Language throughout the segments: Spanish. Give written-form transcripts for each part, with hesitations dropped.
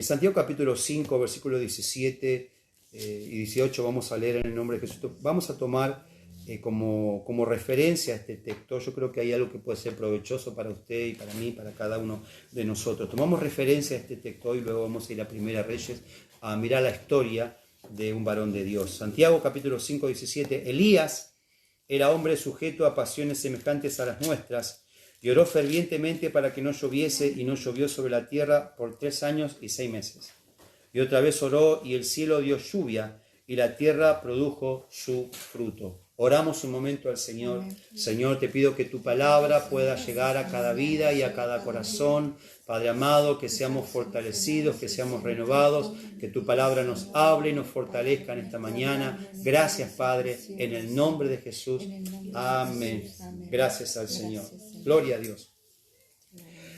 En Santiago capítulo 5, versículos 17 y 18 vamos a leer en el nombre de Jesús. Vamos a tomar como referencia este texto. Yo creo que hay algo que puede ser provechoso para usted y para mí, para cada uno de nosotros. Tomamos referencia a este texto y luego vamos a ir a Primera Reyes a mirar la historia de un varón de Dios. Santiago capítulo 5, 17. Elías era hombre sujeto a pasiones semejantes a las nuestras, y oró fervientemente para que no lloviese, y no llovió sobre la tierra por 3 años y 6 meses. Y otra vez oró, y el cielo dio lluvia, y la tierra produjo su fruto. Oramos un momento al Señor. Señor, te pido que tu palabra pueda llegar a cada vida y a cada corazón. Padre amado, que seamos fortalecidos, que seamos renovados, que tu palabra nos hable y nos fortalezca en esta mañana. Gracias, Padre, en el nombre de Jesús. Amén. Gracias al Señor. Gloria a Dios.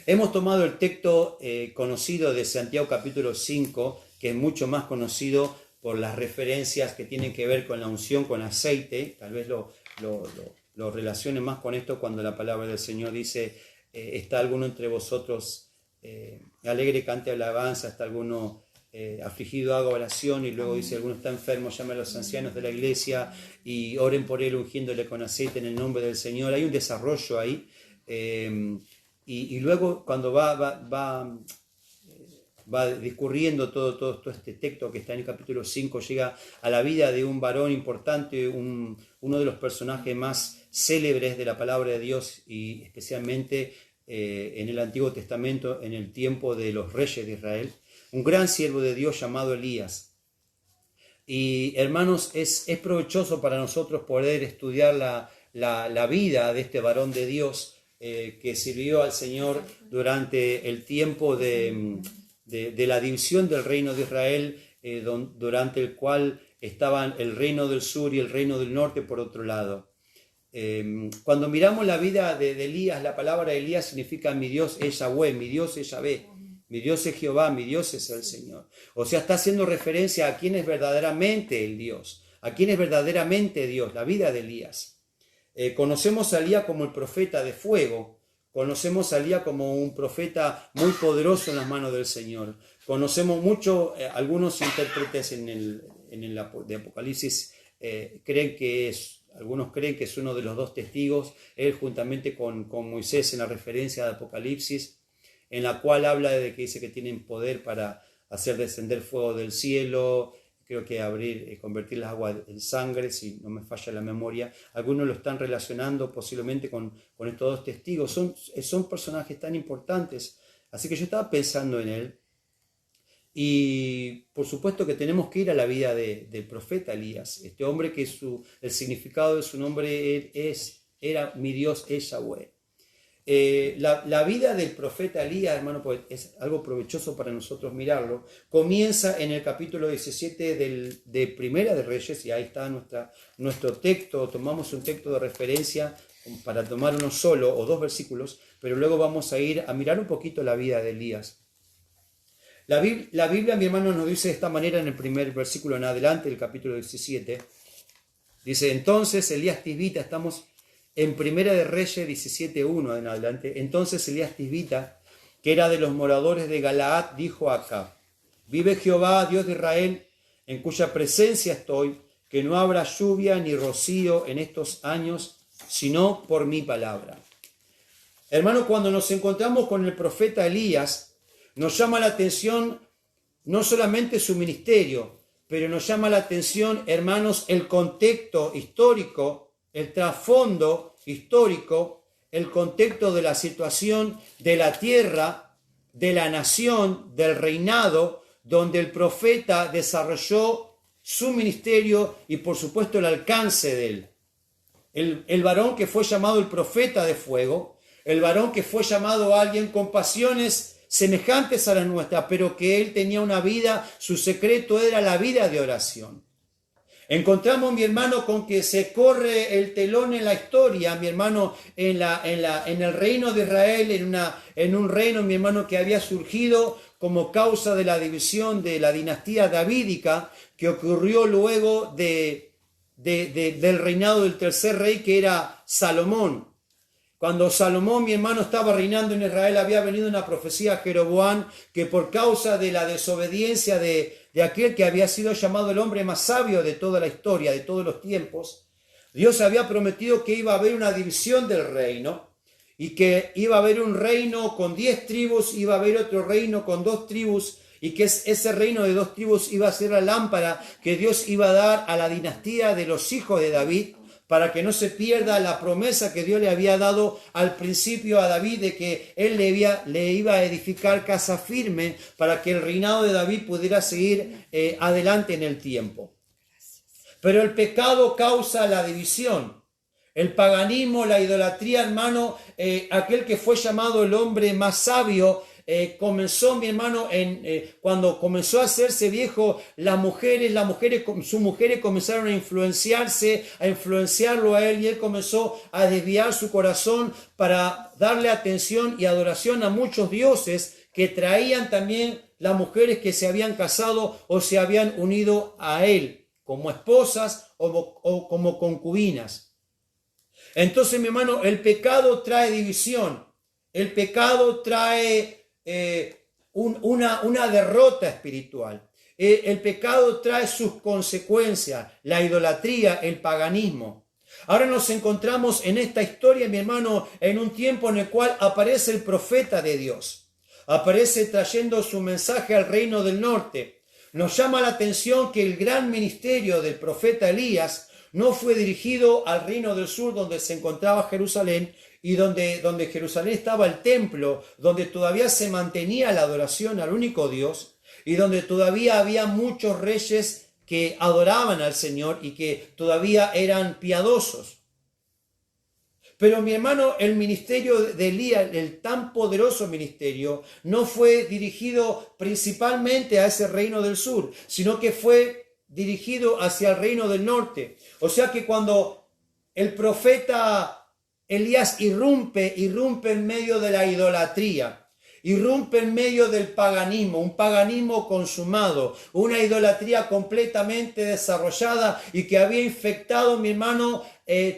Hemos tomado el texto conocido de Santiago capítulo 5, que es mucho más conocido por las referencias que tienen que ver con la unción con aceite. Tal vez lo relacione más con esto cuando la palabra del Señor dice, está alguno entre vosotros alegre, cante alabanza, está alguno afligido, haga oración, y luego dice, alguno está enfermo, llame a los ancianos de la iglesia y oren por él ungiéndole con aceite en el nombre del Señor. Hay un desarrollo ahí, y luego cuando va discurriendo todo este texto que está en el capítulo 5, llega a la vida de un varón importante, uno de los personajes más célebres de la palabra de Dios, y especialmente en el Antiguo Testamento, en el tiempo de los reyes de Israel, un gran siervo de Dios llamado Elías. Y hermanos, es provechoso para nosotros poder estudiar la vida de este varón de Dios que sirvió al Señor durante el tiempo de la división del reino de Israel, durante el cual estaban el reino del sur y el reino del norte por otro lado. Cuando miramos la vida de Elías, la palabra Elías significa mi Dios es Yahweh, mi Dios es Yahvé, mi Dios es Jehová, mi Dios es el Señor. O sea, está haciendo referencia a quién es verdaderamente el Dios, a quién es verdaderamente Dios, la vida de Elías. Conocemos a Elías como el profeta de fuego. Conocemos a Elías como un profeta muy poderoso en las manos del Señor. Conocemos mucho, algunos intérpretes de Apocalipsis algunos creen que es uno de los 2 testigos, él juntamente con Moisés en la referencia de Apocalipsis, en la cual habla de que dice que tienen poder para hacer descender fuego del cielo, creo que convertir las aguas en sangre, si no me falla la memoria. Algunos lo están relacionando posiblemente con estos 2 testigos. Son personajes tan importantes. Así que yo estaba pensando en él. Y por supuesto que tenemos que ir a la vida del profeta Elías. Este hombre que el significado de su nombre era mi Dios es Yahweh. La vida del profeta Elías, hermano, pues es algo provechoso para nosotros mirarlo. Comienza en el capítulo 17 de Primera de Reyes, y ahí está nuestro texto. Tomamos un texto de referencia para tomar uno solo o 2 versículos, pero luego vamos a ir a mirar un poquito la vida de Elías. La Biblia, mi hermano, nos dice de esta manera en el primer versículo en adelante, del capítulo 17. Dice, entonces Elías Tisbita, estamos en Primera de Reyes 17:1 en adelante. Entonces Elías Tisbita, que era de los moradores de Galaad, dijo a Acab, vive Jehová, Dios de Israel, en cuya presencia estoy, que no habrá lluvia ni rocío en estos años, sino por mi palabra. Hermano, cuando nos encontramos con el profeta Elías, nos llama la atención no solamente su ministerio, pero nos llama la atención, hermanos, el contexto histórico, el trasfondo histórico, el contexto de la situación de la tierra, de la nación, del reinado, donde el profeta desarrolló su ministerio y por supuesto el alcance de él. El varón que fue llamado el profeta de fuego, el varón que fue llamado a alguien con pasiones semejantes a las nuestras, pero que él tenía una vida, su secreto era la vida de oración. Encontramos, mi hermano, con que se corre el telón en la historia, mi hermano, en el reino de Israel, en un reino, mi hermano, que había surgido como causa de la división de la dinastía davídica, que ocurrió luego del reinado del tercer rey, que era Salomón. Cuando Salomón, mi hermano, estaba reinando en Israel, había venido una profecía a Jeroboam que por causa de la desobediencia de aquel que había sido llamado el hombre más sabio de toda la historia, de todos los tiempos, Dios había prometido que iba a haber una división del reino y que iba a haber un reino con 10 tribus, iba a haber otro reino con 2 tribus y que ese reino de 2 tribus iba a ser la lámpara que Dios iba a dar a la dinastía de los hijos de David, para que no se pierda la promesa que Dios le había dado al principio a David de que él le iba a edificar casa firme para que el reinado de David pudiera seguir adelante en el tiempo. Pero el pecado causa la división. El paganismo, la idolatría, hermano, aquel que fue llamado el hombre más sabio, comenzó, mi hermano, cuando comenzó a hacerse viejo, sus mujeres comenzaron a influenciarlo a él, y él comenzó a desviar su corazón para darle atención y adoración a muchos dioses que traían también las mujeres que se habían casado o se habían unido a él como esposas o como concubinas. Entonces, mi hermano, el pecado trae división, el pecado trae una derrota espiritual. El pecado trae sus consecuencias, la idolatría, el paganismo. Ahora nos encontramos en esta historia, mi hermano, en un tiempo en el cual aparece el profeta de Dios. Aparece trayendo su mensaje al reino del norte. Nos llama la atención que el gran ministerio del profeta Elías no fue dirigido al reino del sur, donde se encontraba Jerusalén, y donde Jerusalén estaba el templo, donde todavía se mantenía la adoración al único Dios, y donde todavía había muchos reyes que adoraban al Señor y que todavía eran piadosos. Pero mi hermano, el ministerio de Elías, el tan poderoso ministerio, no fue dirigido principalmente a ese reino del sur, sino que fue dirigido hacia el reino del norte. O sea que cuando el profeta Elías irrumpe en medio de la idolatría, irrumpe en medio del paganismo, un paganismo consumado, una idolatría completamente desarrollada y que había infectado, mi hermano,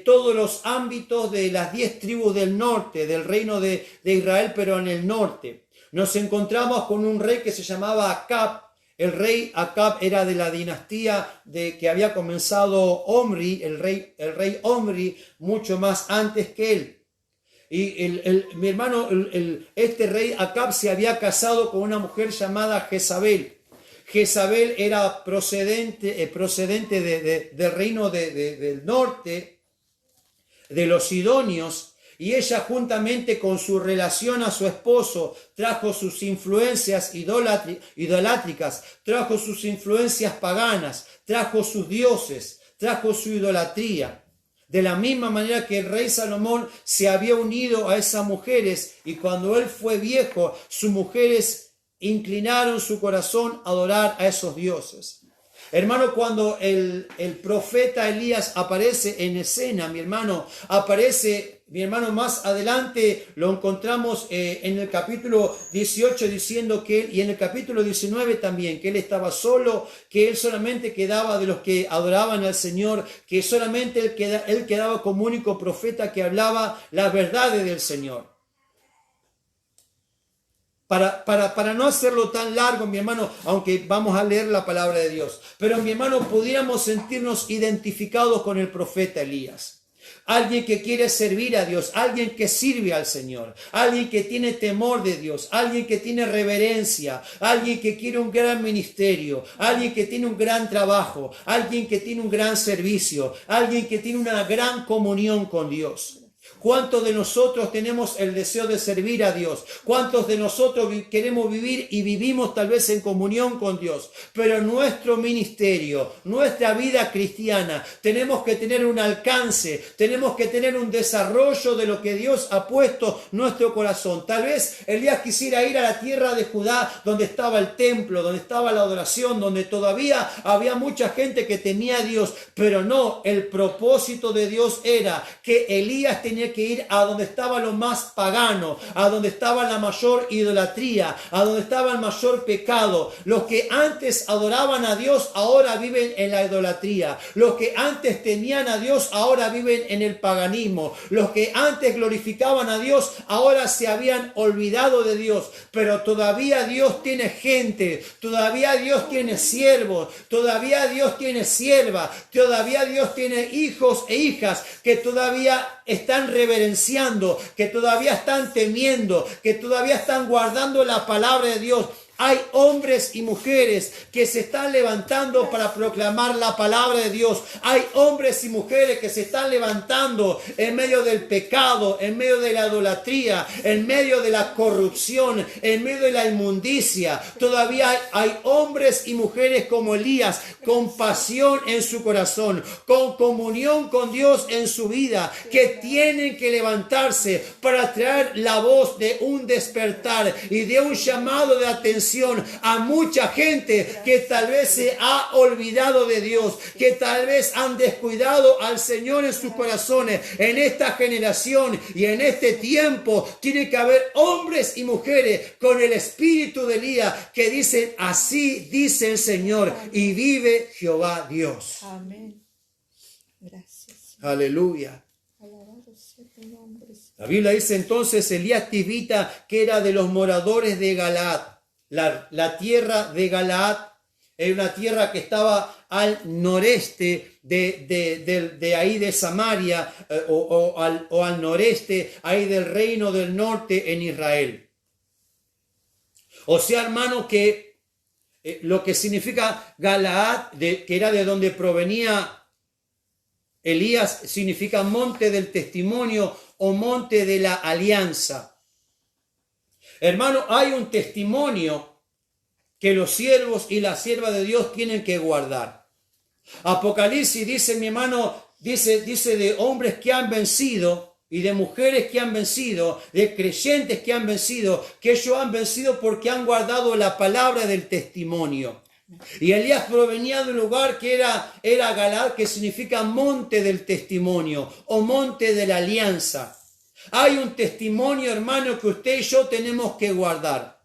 todos los ámbitos de las 10 tribus del norte, del reino de Israel, pero en el norte. Nos encontramos con un rey que se llamaba Acab. El rey Acab era de la dinastía que había comenzado Omri, el rey Omri, mucho más antes que él. Y mi hermano, este rey Acab se había casado con una mujer llamada Jezabel. Jezabel era procedente del reino del norte, de los sidonios, y ella, juntamente con su relación a su esposo, trajo sus influencias idolátricas, trajo sus influencias paganas, trajo sus dioses, trajo su idolatría. De la misma manera que el rey Salomón se había unido a esas mujeres, y cuando él fue viejo, sus mujeres inclinaron su corazón a adorar a esos dioses. Hermano, cuando el profeta Elías aparece en escena, mi hermano, más adelante lo encontramos en el capítulo 18 diciendo que él, y en el capítulo 19 también, que él estaba solo, que él solamente quedaba de los que adoraban al Señor, que solamente él quedaba como único profeta que hablaba las verdades del Señor. Para no hacerlo tan largo, mi hermano, aunque vamos a leer la palabra de Dios, pero mi hermano, pudiéramos sentirnos identificados con el profeta Elías. Alguien que quiere servir a Dios, alguien que sirve al Señor, alguien que tiene temor de Dios, alguien que tiene reverencia, alguien que quiere un gran ministerio, alguien que tiene un gran trabajo, alguien que tiene un gran servicio, alguien que tiene una gran comunión con Dios. ¿Cuántos de nosotros tenemos el deseo de servir a Dios? ¿Cuántos de nosotros queremos vivir y vivimos tal vez en comunión con Dios? Pero nuestro ministerio, nuestra vida cristiana, tenemos que tener un alcance, tenemos que tener un desarrollo de lo que Dios ha puesto en nuestro corazón. Tal vez Elías quisiera ir a la tierra de Judá, donde estaba el templo, donde estaba la adoración, donde todavía había mucha gente que temía a Dios, pero no, el propósito de Dios era que Elías tenía que ir a donde estaba lo más pagano, a donde estaba la mayor idolatría, a donde estaba el mayor pecado. Los que antes adoraban a Dios ahora viven en la idolatría. Los que antes temían a Dios ahora viven en el paganismo. Los que antes glorificaban a Dios ahora se habían olvidado de Dios. Pero todavía Dios tiene gente, todavía Dios tiene siervos, todavía Dios tiene siervas, todavía Dios tiene hijos e hijas que todavía están reverenciando, que todavía están temiendo, que todavía están guardando la palabra de Dios. Hay hombres y mujeres que se están levantando para proclamar la palabra de Dios. Hay hombres y mujeres que se están levantando en medio del pecado, en medio de la idolatría, en medio de la corrupción, en medio de la inmundicia. Todavía hay hombres y mujeres como Elías, con pasión en su corazón, con comunión con Dios en su vida, que tienen que levantarse para traer la voz de un despertar y de un llamado de atención a mucha gente que tal vez se ha olvidado de Dios, que tal vez han descuidado al Señor en sus corazones. En esta generación y en este tiempo tiene que haber hombres y mujeres con el espíritu de Elías que dicen: así dice el Señor, y vive Jehová Dios. Amén. Gracias. Aleluya. Alabado sea tu nombre. La Biblia dice entonces: Elías Tisbita, que era de los moradores de Galaad. La tierra de Galaad era una tierra que estaba al noreste de ahí de Samaria, o al noreste ahí del reino del norte en Israel. O sea, hermano, que lo que significa Galaad, que era de donde provenía Elías, significa monte del testimonio o monte de la alianza. Hermano, hay un testimonio que los siervos y las siervas de Dios tienen que guardar. Apocalipsis dice, mi hermano, dice de hombres que han vencido y de mujeres que han vencido, de creyentes que han vencido, que ellos han vencido porque han guardado la palabra del testimonio. Y Elías provenía de un lugar que era Galaad, que significa monte del testimonio o monte de la alianza. Hay un testimonio, hermano, que usted y yo tenemos que guardar.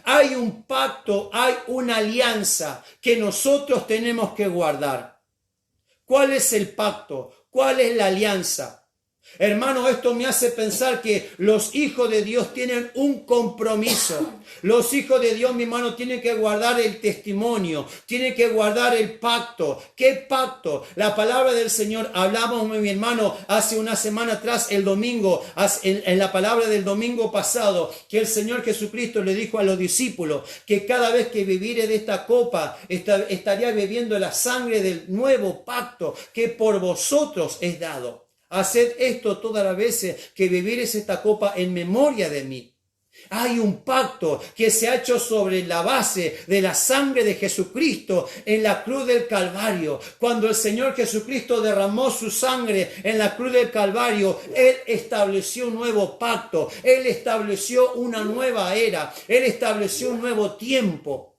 Hay un pacto, hay una alianza que nosotros tenemos que guardar. ¿Cuál es el pacto? ¿Cuál es la alianza? Hermano, esto me hace pensar que los hijos de Dios tienen un compromiso. Los hijos de Dios, mi hermano, tienen que guardar el testimonio, tienen que guardar el pacto. ¿Qué pacto? La palabra del Señor, hablamos, mi hermano, hace una semana atrás, el domingo, en la palabra del domingo pasado, que el Señor Jesucristo le dijo a los discípulos que cada vez que bebiere de esta copa, estaría bebiendo la sangre del nuevo pacto que por vosotros es dado. Haced esto todas las veces que bebieres esta copa en memoria de mí. Hay un pacto que se ha hecho sobre la base de la sangre de Jesucristo en la cruz del Calvario. Cuando el Señor Jesucristo derramó su sangre en la cruz del Calvario, Él estableció un nuevo pacto. Él estableció una nueva era. Él estableció un nuevo tiempo.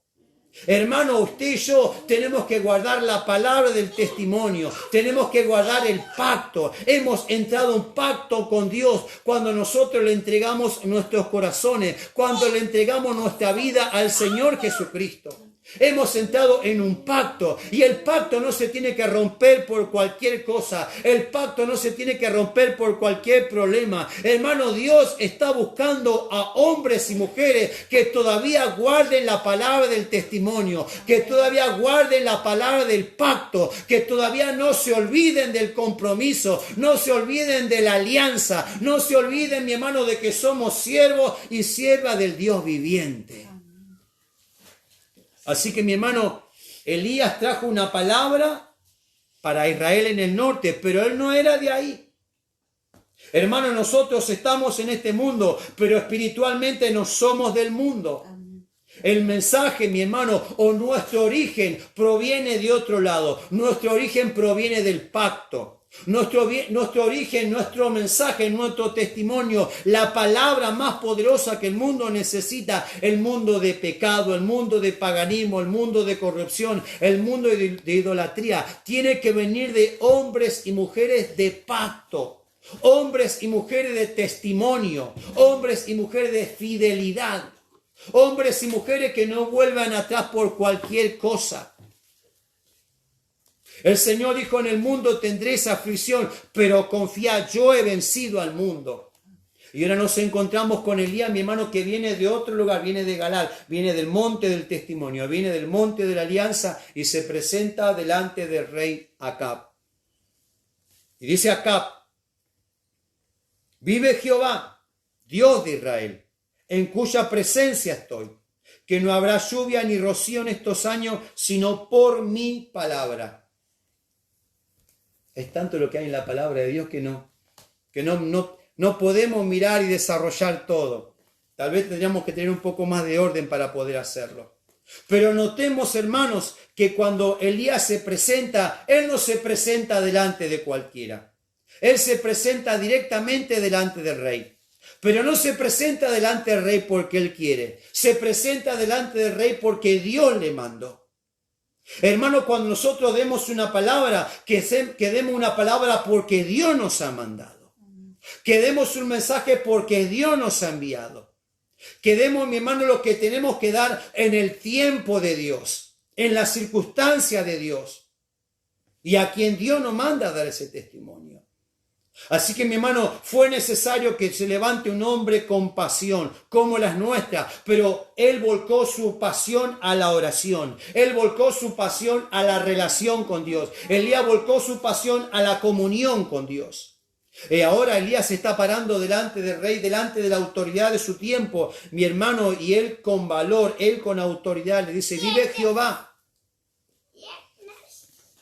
Hermano, usted y yo tenemos que guardar la palabra del testimonio, tenemos que guardar el pacto. Hemos entrado en un pacto con Dios cuando nosotros le entregamos nuestros corazones, cuando le entregamos nuestra vida al Señor Jesucristo. Hemos entrado en un pacto y el pacto no se tiene que romper por cualquier cosa. El pacto no se tiene que romper por cualquier problema. Hermano, Dios está buscando a hombres y mujeres que todavía guarden la palabra del testimonio, que todavía guarden la palabra del pacto, que todavía no se olviden del compromiso, no se olviden de la alianza, no se olviden, mi hermano, de que somos siervos y siervas del Dios viviente. Así que, mi hermano, Elías trajo una palabra para Israel en el norte, pero él no era de ahí. Hermano, nosotros estamos en este mundo, pero espiritualmente no somos del mundo. El mensaje, mi hermano, o nuestro origen proviene de otro lado. Nuestro origen proviene del pacto. Nuestro origen, nuestro mensaje, nuestro testimonio, la palabra más poderosa que el mundo necesita, el mundo de pecado, el mundo de paganismo, el mundo de corrupción, el mundo de idolatría, tiene que venir de hombres y mujeres de pacto. hombres y mujeres de testimonio, hombres y mujeres de fidelidad, hombres y mujeres que no vuelvan atrás por cualquier cosa. El Señor dijo, en el mundo tendréis aflicción, pero confiad, yo he vencido al mundo. Y ahora nos encontramos con Elías, mi hermano, que viene de otro lugar, viene de Galad, viene del monte del testimonio, viene del monte de la alianza y se presenta delante del rey Acab. Y dice Acab, vive Jehová, Dios de Israel, en cuya presencia estoy, que no habrá lluvia ni rocío en estos años, sino por mi palabra. Es tanto lo que hay en la palabra de Dios que no podemos mirar y desarrollar todo. Tal vez tendríamos que tener un poco más de orden para poder hacerlo. Pero notemos, hermanos, que cuando Elías se presenta, él no se presenta delante de cualquiera. Él se presenta directamente delante del rey. Pero no se presenta delante del rey porque él quiere. Se presenta delante del rey porque Dios le mandó. Hermano, cuando nosotros demos una palabra, que demos una palabra porque Dios nos ha mandado. Que demos un mensaje porque Dios nos ha enviado. Que demos, mi hermano, lo que tenemos que dar en el tiempo de Dios, en la circunstancia de Dios. Y a quien Dios nos manda a dar ese testimonio. Así que, mi hermano, fue necesario que se levante un hombre con pasión, como las nuestras, pero él volcó su pasión a la oración, él volcó su pasión a la relación con Dios, Elías volcó su pasión a la comunión con Dios. Y ahora Elías se está parando delante del rey, delante de la autoridad de su tiempo, mi hermano, y él con valor, él con autoridad le dice, vive Jehová.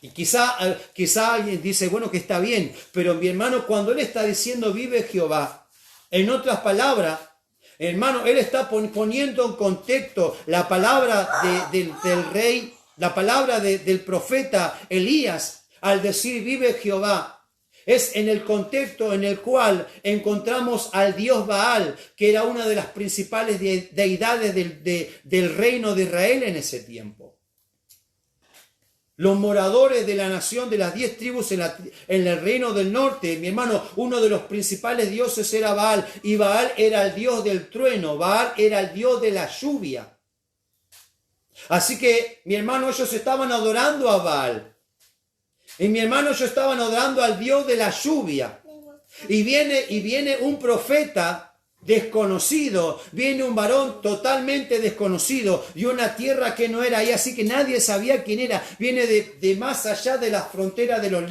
Y quizá alguien dice, bueno, que está bien, pero mi hermano, cuando él está diciendo vive Jehová, en otras palabras, hermano, él está poniendo en contexto la palabra del rey, la palabra del profeta Elías, al decir vive Jehová. Es en el contexto en el cual encontramos al dios Baal, que era una de las principales deidades del reino de Israel en ese tiempo. Los moradores de la nación de las 10 tribus en el reino del norte, mi hermano, uno de los principales dioses era Baal, y Baal era el dios del trueno, Baal era el dios de la lluvia. Así que, mi hermano, ellos estaban adorando a Baal. Y mi hermano, ellos estaban adorando al dios de la lluvia. Y viene un profeta desconocido, viene un varón totalmente desconocido de una tierra que no era ahí, así que nadie sabía quién era, viene de más allá de las fronteras de los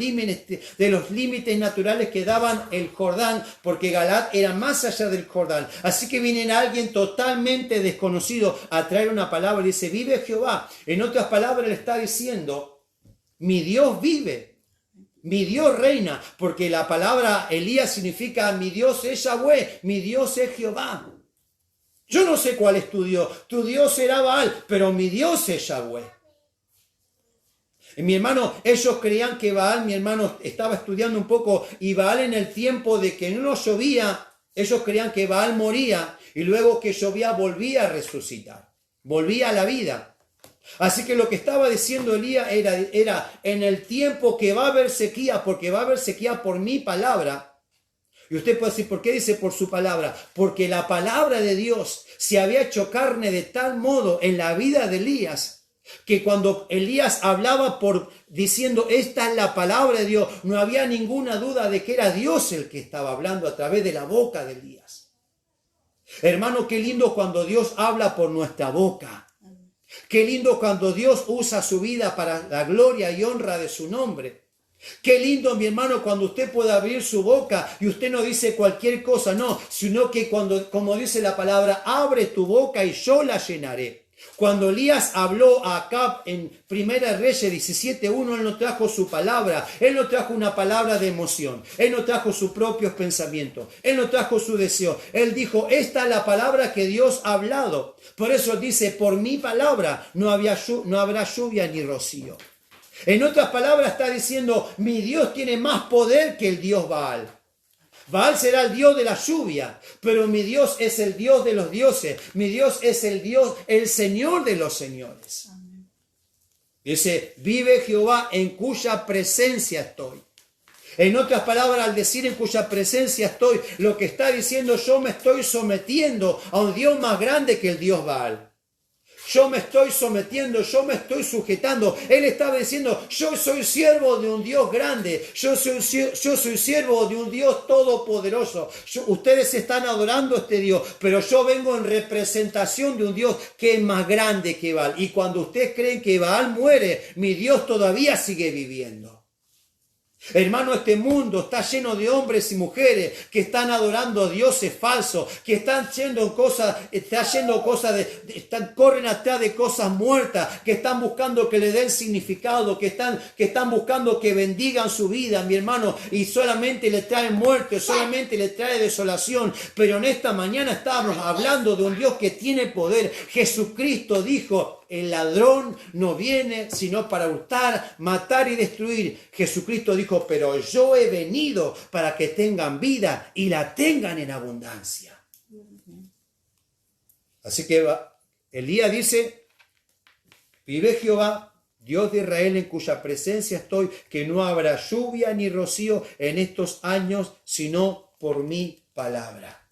límites naturales que daban el Jordán, porque Galad era más allá del Jordán, así que viene alguien totalmente desconocido a traer una palabra y dice, vive Jehová. En otras palabras le está diciendo, mi Dios vive. Mi Dios reina, porque la palabra Elías significa mi Dios es Yahweh, mi Dios es Jehová. Yo no sé cuál es tu Dios será Baal, pero mi Dios es Yahweh. Y mi hermano, ellos creían que Baal, mi hermano estaba estudiando un poco, y Baal en el tiempo de que no llovía, ellos creían que Baal moría, y luego que llovía volvía a resucitar, volvía a la vida. Así que lo que estaba diciendo Elías era en el tiempo que va a haber sequía, porque va a haber sequía por mi palabra. Y usted puede decir, ¿por qué dice por su palabra? Porque la palabra de Dios se había hecho carne de tal modo en la vida de Elías, que cuando Elías hablaba diciendo, esta es la palabra de Dios, no había ninguna duda de que era Dios el que estaba hablando a través de la boca de Elías. Hermano, qué lindo cuando Dios habla por nuestra boca. Qué lindo cuando Dios usa su vida para la gloria y honra de su nombre. Qué lindo, mi hermano, cuando usted puede abrir su boca y usted no dice cualquier cosa, no, sino que cuando, como dice la palabra, abre tu boca y yo la llenaré. Cuando Elías habló a Acab en 1 Reyes 17:1, él no trajo su palabra, él no trajo una palabra de emoción, él no trajo sus propios pensamientos, él no trajo su deseo, él dijo, esta es la palabra que Dios ha hablado. Por eso dice, por mi palabra no habrá lluvia ni rocío. En otras palabras está diciendo, mi Dios tiene más poder que el Dios Baal. Baal será el Dios de la lluvia, pero mi Dios es el Dios de los dioses. Mi Dios es el Dios, el Señor de los señores. Amén. Dice, vive Jehová en cuya presencia estoy. En otras palabras, al decir en cuya presencia estoy, lo que está diciendo, yo me estoy sometiendo a un Dios más grande que el Dios Baal. Yo me estoy sometiendo, yo me estoy sujetando. Él estaba diciendo, yo soy siervo de un Dios grande, yo soy siervo de un Dios todopoderoso. Ustedes están adorando a este Dios, pero yo vengo en representación de un Dios que es más grande que Baal. Y cuando ustedes creen que Baal muere, mi Dios todavía sigue viviendo. Hermano, este mundo está lleno de hombres y mujeres que están adorando a dioses falsos, que están corren atrás de cosas muertas, que están buscando que le den significado, que están buscando que bendigan su vida, mi hermano, y solamente le trae muerte, solamente le trae desolación. Pero en esta mañana estábamos hablando de un Dios que tiene poder. Jesucristo dijo, el ladrón no viene sino para hurtar, matar y destruir. Jesucristo dijo, pero yo he venido para que tengan vida y la tengan en abundancia. Así que Elías dice, vive Jehová, Dios de Israel, en cuya presencia estoy, que no habrá lluvia ni rocío en estos años, sino por mi palabra.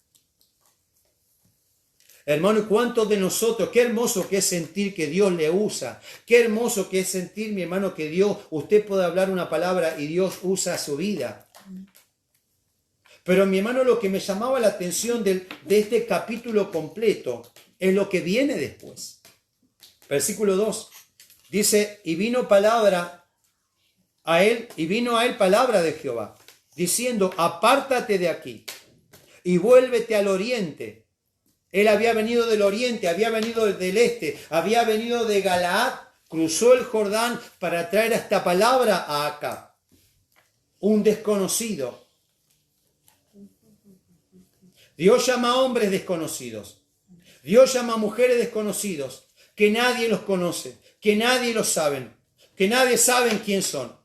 Hermano, ¿cuántos de nosotros, qué hermoso que es sentir que Dios le usa? Qué hermoso que es sentir, mi hermano, que Dios, usted puede hablar una palabra y Dios usa su vida. Pero mi hermano, lo que me llamaba la atención de este capítulo completo es lo que viene después. Versículo 2. Dice, y vino a él palabra de Jehová, diciendo, apártate de aquí y vuélvete al oriente. Él había venido del oriente, había venido del este, había venido de Galaad, cruzó el Jordán para traer esta palabra a Acab, un desconocido. Dios llama a hombres desconocidos, Dios llama a mujeres desconocidos, que nadie los conoce, que nadie los sabe, que nadie sabe quién son.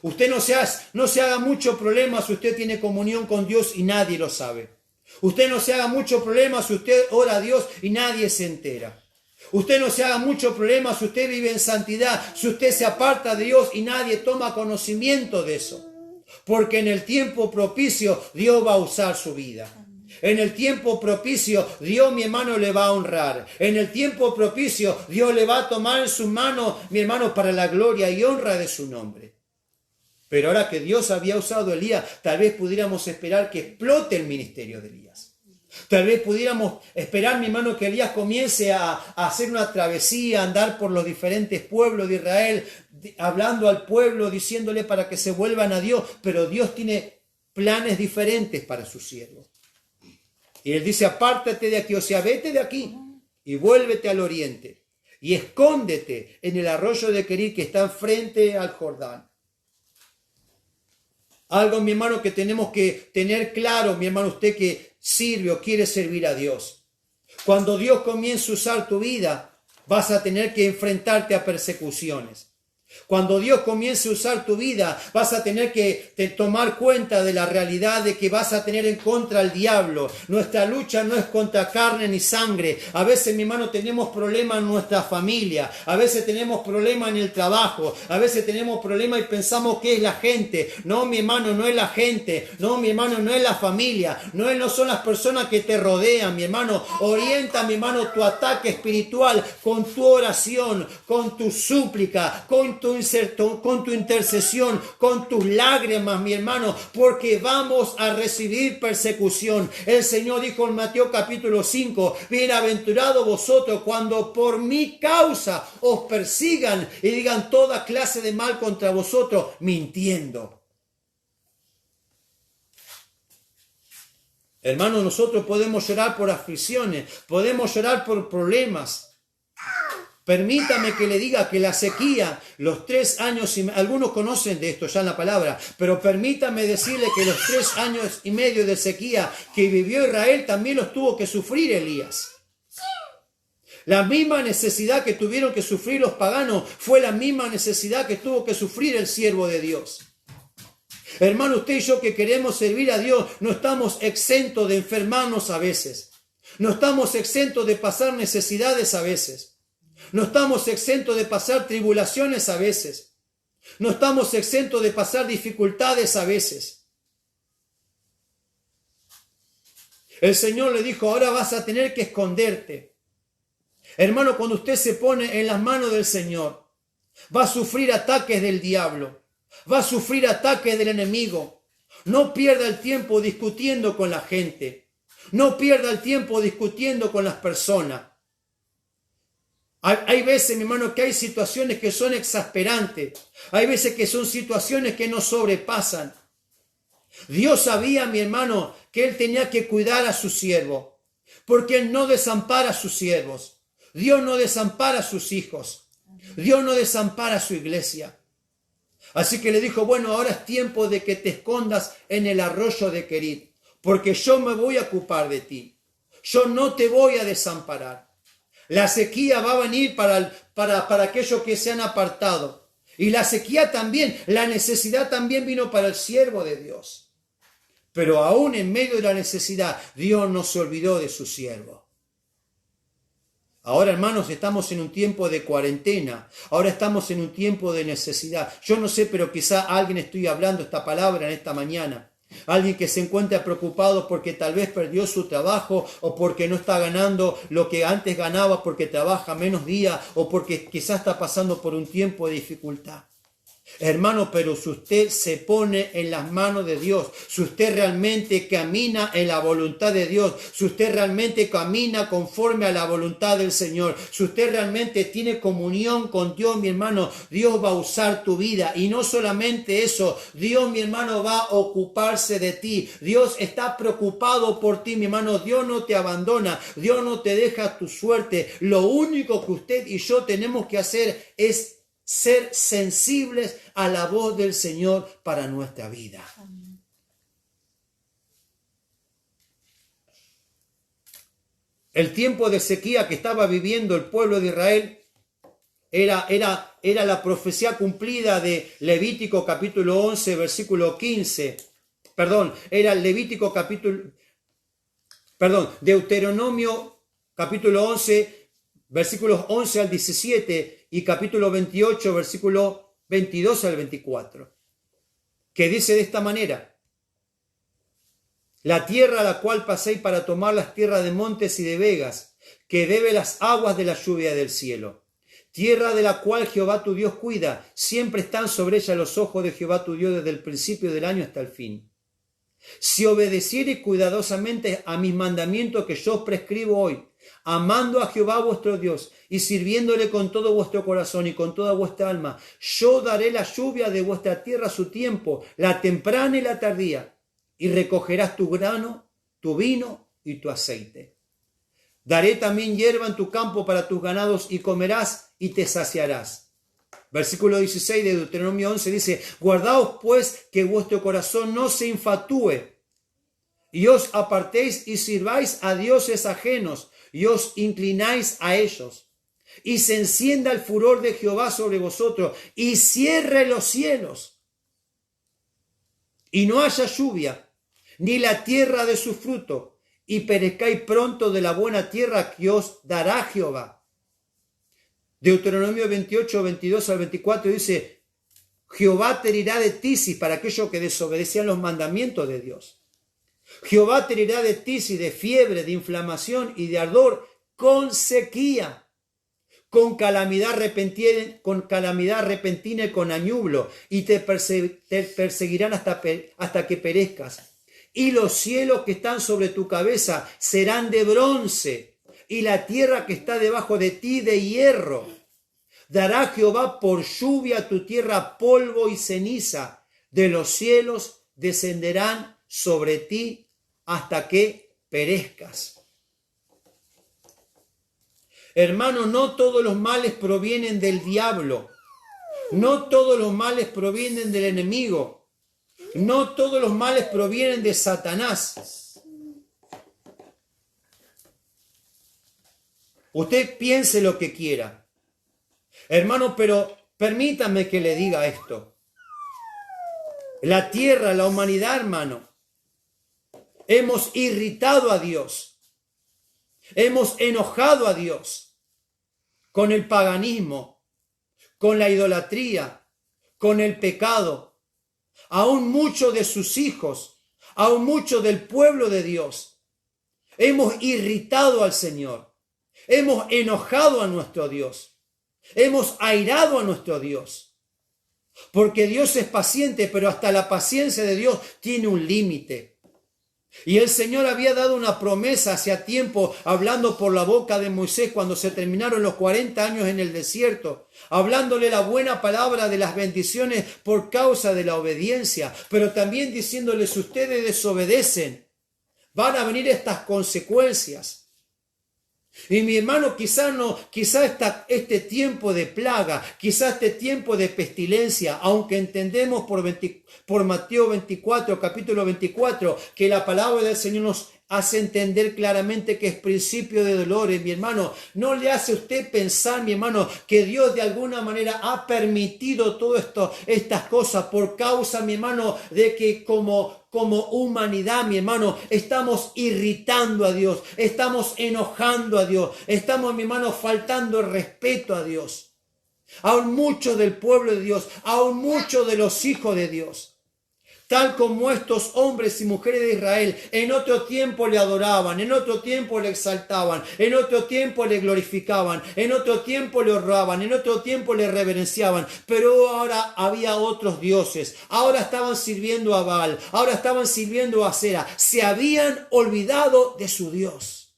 Usted no se haga mucho problema si usted tiene comunión con Dios y nadie lo sabe. Usted no se haga mucho problema si usted ora a Dios y nadie se entera. Usted no se haga mucho problema si usted vive en santidad, si usted se aparta de Dios y nadie toma conocimiento de eso. Porque en el tiempo propicio Dios va a usar su vida. En el tiempo propicio Dios, mi hermano, le va a honrar. En el tiempo propicio Dios le va a tomar en sus manos, mi hermano, para la gloria y honra de su nombre. Pero ahora que Dios había usado a Elías, tal vez pudiéramos esperar que explote el ministerio de Elías. Tal vez pudiéramos esperar, mi hermano, que Elías comience a hacer una travesía, a andar por los diferentes pueblos de Israel, hablando al pueblo, diciéndole para que se vuelvan a Dios. Pero Dios tiene planes diferentes para sus siervos. Y Él dice, apártate de aquí, o sea, vete de aquí y vuélvete al oriente. Y escóndete en el arroyo de Querit que está frente al Jordán. Algo, mi hermano, que tenemos que tener claro, mi hermano, usted que sirve o quiere servir a Dios. Cuando Dios comience a usar tu vida, vas a tener que enfrentarte a persecuciones. Cuando Dios comience a usar tu vida, vas a tener que tomar cuenta de la realidad de que vas a tener en contra al diablo. Nuestra lucha no es contra carne ni sangre. A veces, mi hermano, tenemos problemas en nuestra familia. A veces tenemos problemas en el trabajo. A veces tenemos problemas y pensamos que es la gente. No, mi hermano, no es la gente. No, mi hermano, no es la familia. No son las personas que te rodean, mi hermano. Orienta, mi hermano, tu ataque espiritual con tu oración, con tu súplica, con tu intercesión, con tus lágrimas, mi hermano, porque vamos a recibir persecución. El Señor dijo en Mateo capítulo 5, bienaventurados vosotros cuando por mi causa os persigan y digan toda clase de mal contra vosotros, mintiendo. Hermano, nosotros podemos llorar por aflicciones, podemos llorar por problemas. Permítame que le diga que la sequía, los 3 años, algunos conocen de esto ya en la palabra, pero permítame decirle que los 3 años y medio de sequía que vivió Israel también los tuvo que sufrir Elías. La misma necesidad que tuvieron que sufrir los paganos fue la misma necesidad que tuvo que sufrir el siervo de Dios. Hermano, usted y yo que queremos servir a Dios, no estamos exentos de enfermarnos a veces. No estamos exentos de pasar necesidades a veces. No estamos exentos de pasar tribulaciones a veces. No estamos exentos de pasar dificultades a veces. El Señor le dijo, ahora vas a tener que esconderte. Hermano, cuando usted se pone en las manos del Señor, va a sufrir ataques del diablo, va a sufrir ataques del enemigo. No pierda el tiempo discutiendo con la gente. No pierda el tiempo discutiendo con las personas. Hay veces, mi hermano, que hay situaciones que son exasperantes. Hay veces que son situaciones que nos sobrepasan. Dios sabía, mi hermano, que Él tenía que cuidar a su siervo, porque Él no desampara a sus siervos. Dios no desampara a sus hijos. Dios no desampara a su iglesia. Así que le dijo, bueno, ahora es tiempo de que te escondas en el arroyo de Querit, porque yo me voy a ocupar de ti. Yo no te voy a desamparar. La sequía va a venir para aquellos que se han apartado. Y la sequía también, la necesidad también vino para el siervo de Dios. Pero aún en medio de la necesidad, Dios no se olvidó de su siervo. Ahora, hermanos, estamos en un tiempo de cuarentena. Ahora estamos en un tiempo de necesidad. Yo no sé, pero quizá a alguien estoy hablando esta palabra en esta mañana. Alguien que se encuentra preocupado porque tal vez perdió su trabajo o porque no está ganando lo que antes ganaba porque trabaja menos días o porque quizás está pasando por un tiempo de dificultad. Hermano, pero si usted se pone en las manos de Dios, si usted realmente camina en la voluntad de Dios, si usted realmente camina conforme a la voluntad del Señor, si usted realmente tiene comunión con Dios, mi hermano, Dios va a usar tu vida. Y no solamente eso, Dios, mi hermano, va a ocuparse de ti. Dios está preocupado por ti, mi hermano. Dios no te abandona, Dios no te deja a tu suerte. Lo único que usted y yo tenemos que hacer es ser sensibles a la voz del Señor para nuestra vida. Amén. El tiempo de sequía que estaba viviendo el pueblo de Israel era la profecía cumplida de Levítico capítulo 11, versículo 15. Deuteronomio capítulo 11, versículos 11 al 17 y capítulo 28, versículo 22 al 24, que dice de esta manera: la tierra a la cual paséis para tomar las tierras de montes y de vegas, que bebe las aguas de la lluvia del cielo. Tierra de la cual Jehová tu Dios cuida, siempre están sobre ella los ojos de Jehová tu Dios desde el principio del año hasta el fin. Si obedeciereis cuidadosamente a mis mandamientos que yo os prescribo hoy, amando a Jehová vuestro Dios y sirviéndole con todo vuestro corazón y con toda vuestra alma, yo daré la lluvia de vuestra tierra a su tiempo, la temprana y la tardía, y recogerás tu grano, tu vino y tu aceite. Daré también hierba en tu campo para tus ganados y comerás y te saciarás. Versículo 16 de Deuteronomio 11 dice: guardaos pues que vuestro corazón no se infatúe y os apartéis y sirváis a dioses ajenos y os inclináis a ellos, y se encienda el furor de Jehová sobre vosotros, y cierre los cielos, y no haya lluvia, ni la tierra de su fruto, y perezcáis pronto de la buena tierra que os dará Jehová. Deuteronomio 28, 22 al 24 dice: Jehová te herirá de tisis para aquellos que desobedecían los mandamientos de Dios. Jehová te herirá de tisis, de fiebre, de inflamación y de ardor, con sequía, con calamidad repentina y con añublo, y te perseguirán hasta que perezcas. Y los cielos que están sobre tu cabeza serán de bronce, y la tierra que está debajo de ti de hierro. Dará Jehová por lluvia a tu tierra polvo y ceniza, de los cielos descenderán sobre ti hasta que perezcas. Hermano, no todos los males provienen del diablo, no todos los males provienen del enemigo, no todos los males provienen de Satanás. Usted piense lo que quiera, hermano, pero permítame que le diga esto. La tierra, la humanidad, hermano, hemos irritado a Dios, hemos enojado a Dios con el paganismo, con la idolatría, con el pecado. Aún muchos de sus hijos, aún muchos del pueblo de Dios, hemos irritado al Señor, hemos enojado a nuestro Dios, hemos airado a nuestro Dios. Porque Dios es paciente, pero hasta la paciencia de Dios tiene un límite. Y el Señor había dado una promesa hacía tiempo, hablando por la boca de Moisés cuando se terminaron los 40 años en el desierto, hablándole la buena palabra de las bendiciones por causa de la obediencia, pero también diciéndole, si ustedes desobedecen, van a venir estas consecuencias. Y mi hermano, quizá este tiempo de plaga, quizá este tiempo de pestilencia, aunque entendemos por Mateo 24, capítulo 24, que la palabra del Señor nos hace entender claramente que es principio de dolores, mi hermano, no le hace usted pensar, mi hermano, que Dios de alguna manera ha permitido todas estas cosas por causa, mi hermano, de que como humanidad, mi hermano, estamos irritando a Dios, estamos enojando a Dios, estamos, mi hermano, faltando el respeto a Dios. Aún muchos del pueblo de Dios, aún muchos de los hijos de Dios. Tal como estos hombres y mujeres de Israel en otro tiempo le adoraban, en otro tiempo le exaltaban, en otro tiempo le glorificaban, en otro tiempo le honraban, en otro tiempo le reverenciaban, pero ahora había otros dioses, ahora estaban sirviendo a Baal, ahora estaban sirviendo a Asera, se habían olvidado de su Dios.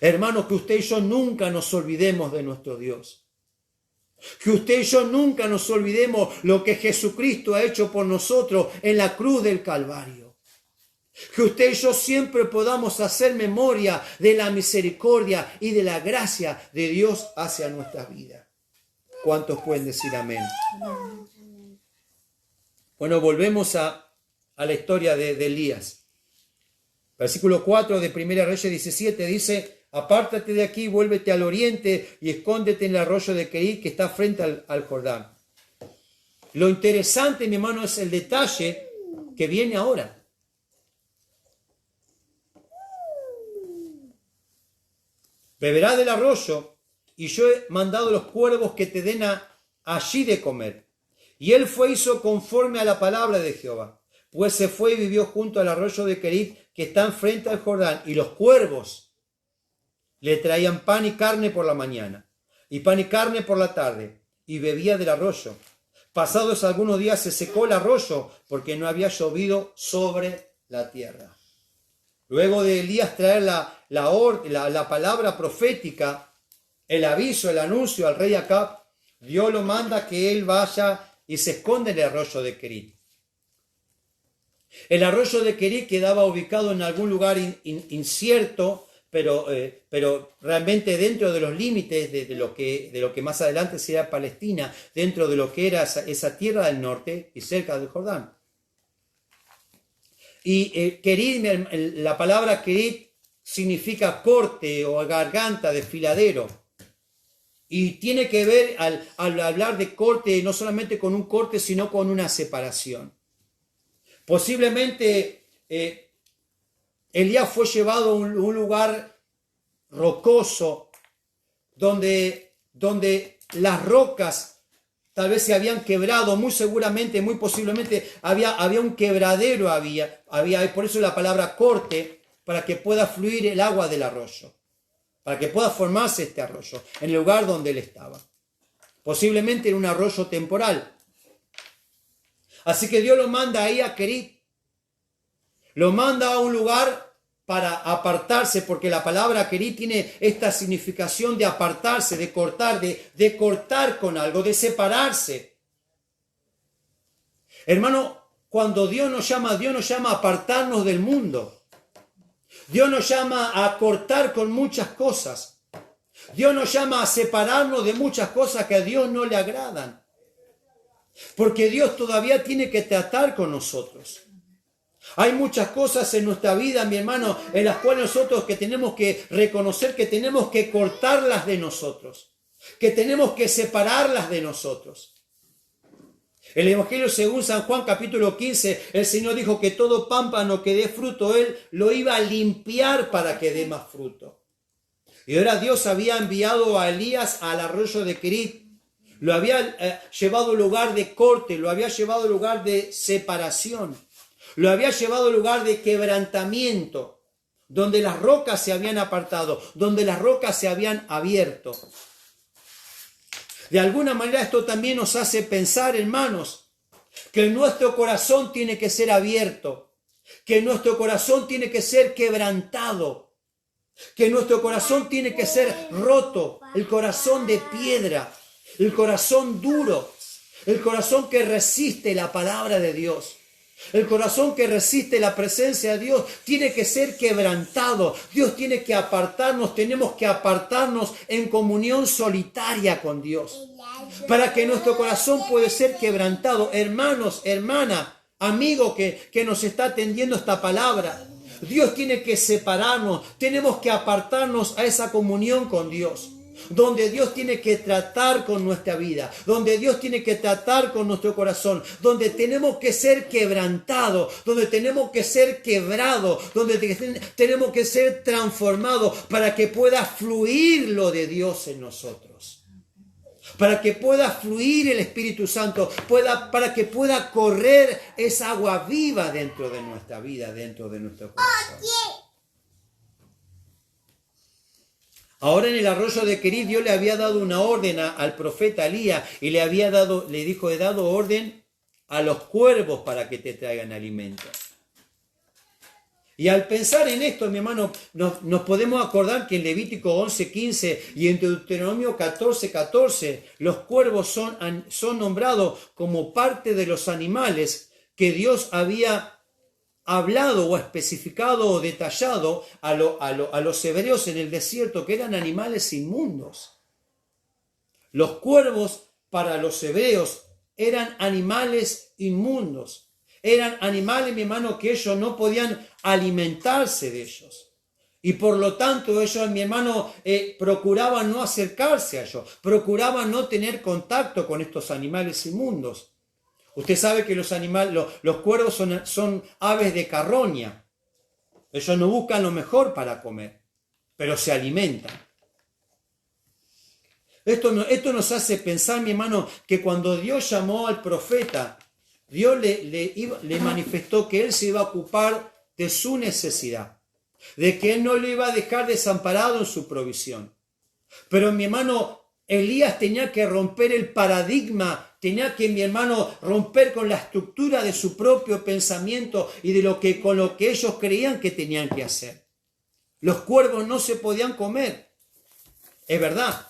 Hermanos, que usted y yo nunca nos olvidemos de nuestro Dios. Que usted y yo nunca nos olvidemos lo que Jesucristo ha hecho por nosotros en la cruz del Calvario. Que usted y yo siempre podamos hacer memoria de la misericordia y de la gracia de Dios hacia nuestra vida. ¿Cuántos pueden decir amén? Bueno, volvemos a la historia de Elías. Versículo 4 de 1 Reyes 17 dice: apártate de aquí, vuélvete al oriente y escóndete en el arroyo de Kerit que está frente al Jordán. Lo interesante, mi hermano, es el detalle que viene ahora. Beberás del arroyo y yo he mandado los cuervos que te den allí de comer. Y él fue e hizo conforme a la palabra de Jehová. Pues se fue y vivió junto al arroyo de Kerit que está frente al Jordán, y los cuervos le traían pan y carne por la mañana, y pan y carne por la tarde, y bebía del arroyo. Pasados algunos días se secó el arroyo, porque no había llovido sobre la tierra. Luego de Elías traer la palabra profética, el aviso, el anuncio al rey Acab, Dios lo manda que él vaya y se esconde en el arroyo de Kerit. El arroyo de Kerit quedaba ubicado en algún lugar incierto, pero realmente dentro de los límites de lo que más adelante será Palestina, dentro de lo que era esa tierra del norte y cerca del Jordán. Y Kerit, la palabra Kerit significa corte o garganta, desfiladero. Y tiene que ver al hablar de corte, no solamente con un corte, sino con una separación. Posiblemente Elías fue llevado a un lugar rocoso donde las rocas tal vez se habían quebrado, muy seguramente, muy posiblemente había un quebradero, había por eso la palabra corte, para que pueda fluir el agua del arroyo, para que pueda formarse este arroyo en el lugar donde él estaba. Posiblemente en un arroyo temporal. Así que Dios lo manda ahí a Kerit. Lo manda a un lugar para apartarse, porque la palabra Kerit tiene esta significación de apartarse, de cortar, de cortar con algo, de separarse. Hermano, cuando Dios nos llama a apartarnos del mundo. Dios nos llama a cortar con muchas cosas. Dios nos llama a separarnos de muchas cosas que a Dios no le agradan. Porque Dios todavía tiene que tratar con nosotros. Hay muchas cosas en nuestra vida, mi hermano, en las cuales nosotros que tenemos que reconocer que tenemos que cortarlas de nosotros, que tenemos que separarlas de nosotros. El Evangelio según San Juan capítulo 15, el Señor dijo que todo pámpano que dé fruto, Él lo iba a limpiar para que dé más fruto. Y ahora Dios había enviado a Elías al arroyo de Kerit. lo había llevado a lugar de corte, lo había llevado a lugar de separación, lo había llevado a lugar de quebrantamiento, donde las rocas se habían apartado, donde las rocas se habían abierto. De alguna manera esto también nos hace pensar, hermanos, que nuestro corazón tiene que ser abierto, que nuestro corazón tiene que ser quebrantado, que nuestro corazón tiene que ser roto, el corazón de piedra, el corazón duro, el corazón que resiste la palabra de Dios. El corazón que resiste la presencia de Dios tiene que ser quebrantado. Dios tiene que apartarnos, tenemos que apartarnos en comunión solitaria con Dios. Para que nuestro corazón pueda ser quebrantado. Hermanos, hermana, amigo que nos está atendiendo esta palabra. Dios tiene que separarnos, tenemos que apartarnos a esa comunión con Dios. Donde Dios tiene que tratar con nuestra vida, donde Dios tiene que tratar con nuestro corazón, donde tenemos que ser quebrantados, donde tenemos que ser quebrados, donde tenemos que ser transformados para que pueda fluir lo de Dios en nosotros. Para que pueda fluir el Espíritu Santo, para que pueda correr esa agua viva dentro de nuestra vida, dentro de nuestro corazón. Ahora en el arroyo de Querit, Dios le había dado una orden al profeta Elías y le dijo, he dado orden a los cuervos para que te traigan alimento. Y al pensar en esto, mi hermano, nos podemos acordar que en Levítico 11:15 y en Deuteronomio 14:14, los cuervos son nombrados como parte de los animales que Dios había hablado o especificado o detallado a los hebreos en el desierto, que eran animales inmundos. Los cuervos para los hebreos eran animales inmundos. Eran animales, mi hermano, que ellos no podían alimentarse de ellos. Y por lo tanto ellos, mi hermano, procuraban no acercarse a ellos. Procuraban no tener contacto con estos animales inmundos. Usted sabe que los cuervos son aves de carroña. Ellos no buscan lo mejor para comer, pero se alimentan. Esto nos hace pensar, mi hermano, que cuando Dios llamó al profeta, Dios le manifestó que Él se iba a ocupar de su necesidad, de que Él no lo iba a dejar desamparado en su provisión. Pero mi hermano, Elías tenía que romper el paradigma, tenía que, mi hermano, romper con la estructura de su propio pensamiento y con lo que ellos creían que tenían que hacer. Los cuervos no se podían comer, es verdad,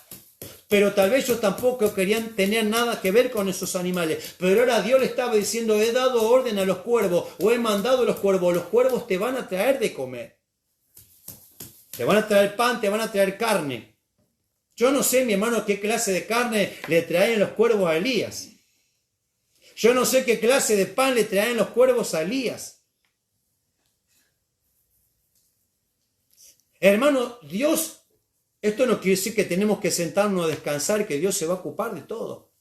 pero tal vez ellos tampoco querían tener nada que ver con esos animales. Pero ahora Dios le estaba diciendo, he dado orden a los cuervos, o he mandado a los cuervos te van a traer de comer. Te van a traer pan, te van a traer carne. Yo no sé, mi hermano, qué clase de carne le traen los cuervos a Elías. Yo no sé qué clase de pan le traen los cuervos a Elías. Hermano, Dios, esto no quiere decir que tenemos que sentarnos a descansar, que Dios se va a ocupar de todo.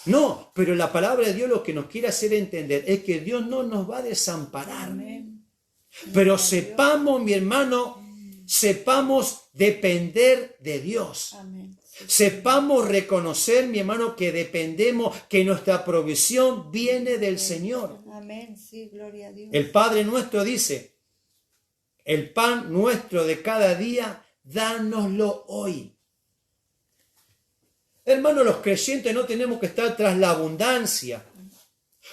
No, pero la palabra de Dios lo que nos quiere hacer entender es que Dios no nos va a desamparar. Pero sepamos, mi hermano, sepamos depender de Dios. Amén. Sepamos reconocer, mi hermano, que dependemos, que nuestra provisión viene del Señor. Amén, sí, gloria a Dios. El Padre nuestro dice, el pan nuestro de cada día, dánoslo hoy. Hermano, los creyentes no tenemos que estar tras la abundancia.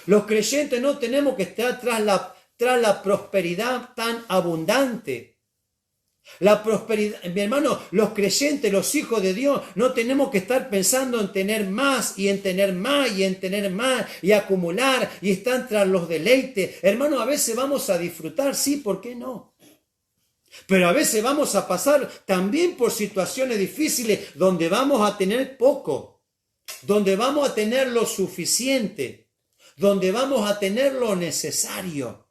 Los creyentes no tenemos que estar tras la prosperidad tan abundante. La prosperidad, mi hermano, los creyentes, los hijos de Dios, no tenemos que estar pensando en tener más y en tener más y en tener más y acumular y estar tras los deleites. Hermano, a veces vamos a disfrutar, sí, ¿por qué no? Pero a veces vamos a pasar también por situaciones difíciles donde vamos a tener poco, donde vamos a tener lo suficiente, donde vamos a tener lo necesario.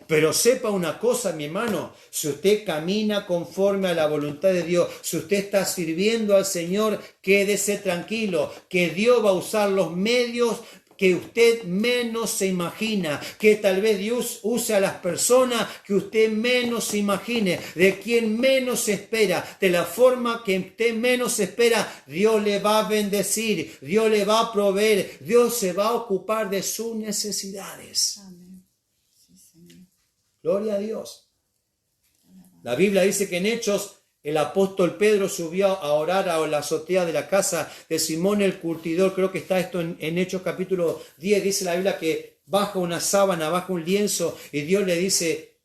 Pero sepa una cosa, mi hermano, si usted camina conforme a la voluntad de Dios, si usted está sirviendo al Señor, quédese tranquilo, que Dios va a usar los medios que usted menos se imagina, que tal vez Dios use a las personas que usted menos se imagine, de quien menos se espera, de la forma que usted menos se espera. Dios le va a bendecir, Dios le va a proveer, Dios se va a ocupar de sus necesidades. Amén. Sí, Señor. Gloria a Dios. La Biblia dice que en Hechos el apóstol Pedro subió a orar a la azotea de la casa de Simón el curtidor. Creo que está esto en Hechos capítulo 10. Dice la Biblia que baja una sábana, baja un lienzo y Dios le dice: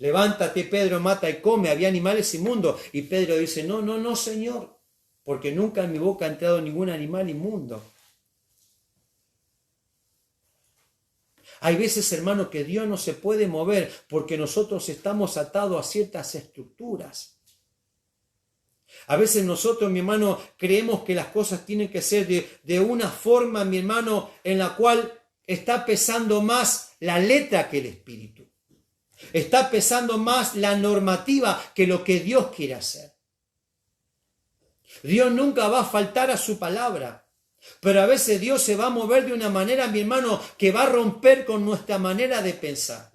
levántate, Pedro, mata y come. Había animales inmundos. Y Pedro dice: no, no, no, Señor, porque nunca en mi boca ha entrado ningún animal inmundo. Hay veces, hermano, que Dios no se puede mover porque nosotros estamos atados a ciertas estructuras. A veces nosotros, mi hermano, creemos que las cosas tienen que ser de una forma, mi hermano, en la cual está pesando más la letra que el espíritu. Está pesando más la normativa que lo que Dios quiere hacer. Dios nunca va a faltar a su palabra, pero a veces Dios se va a mover de una manera, mi hermano, que va a romper con nuestra manera de pensar,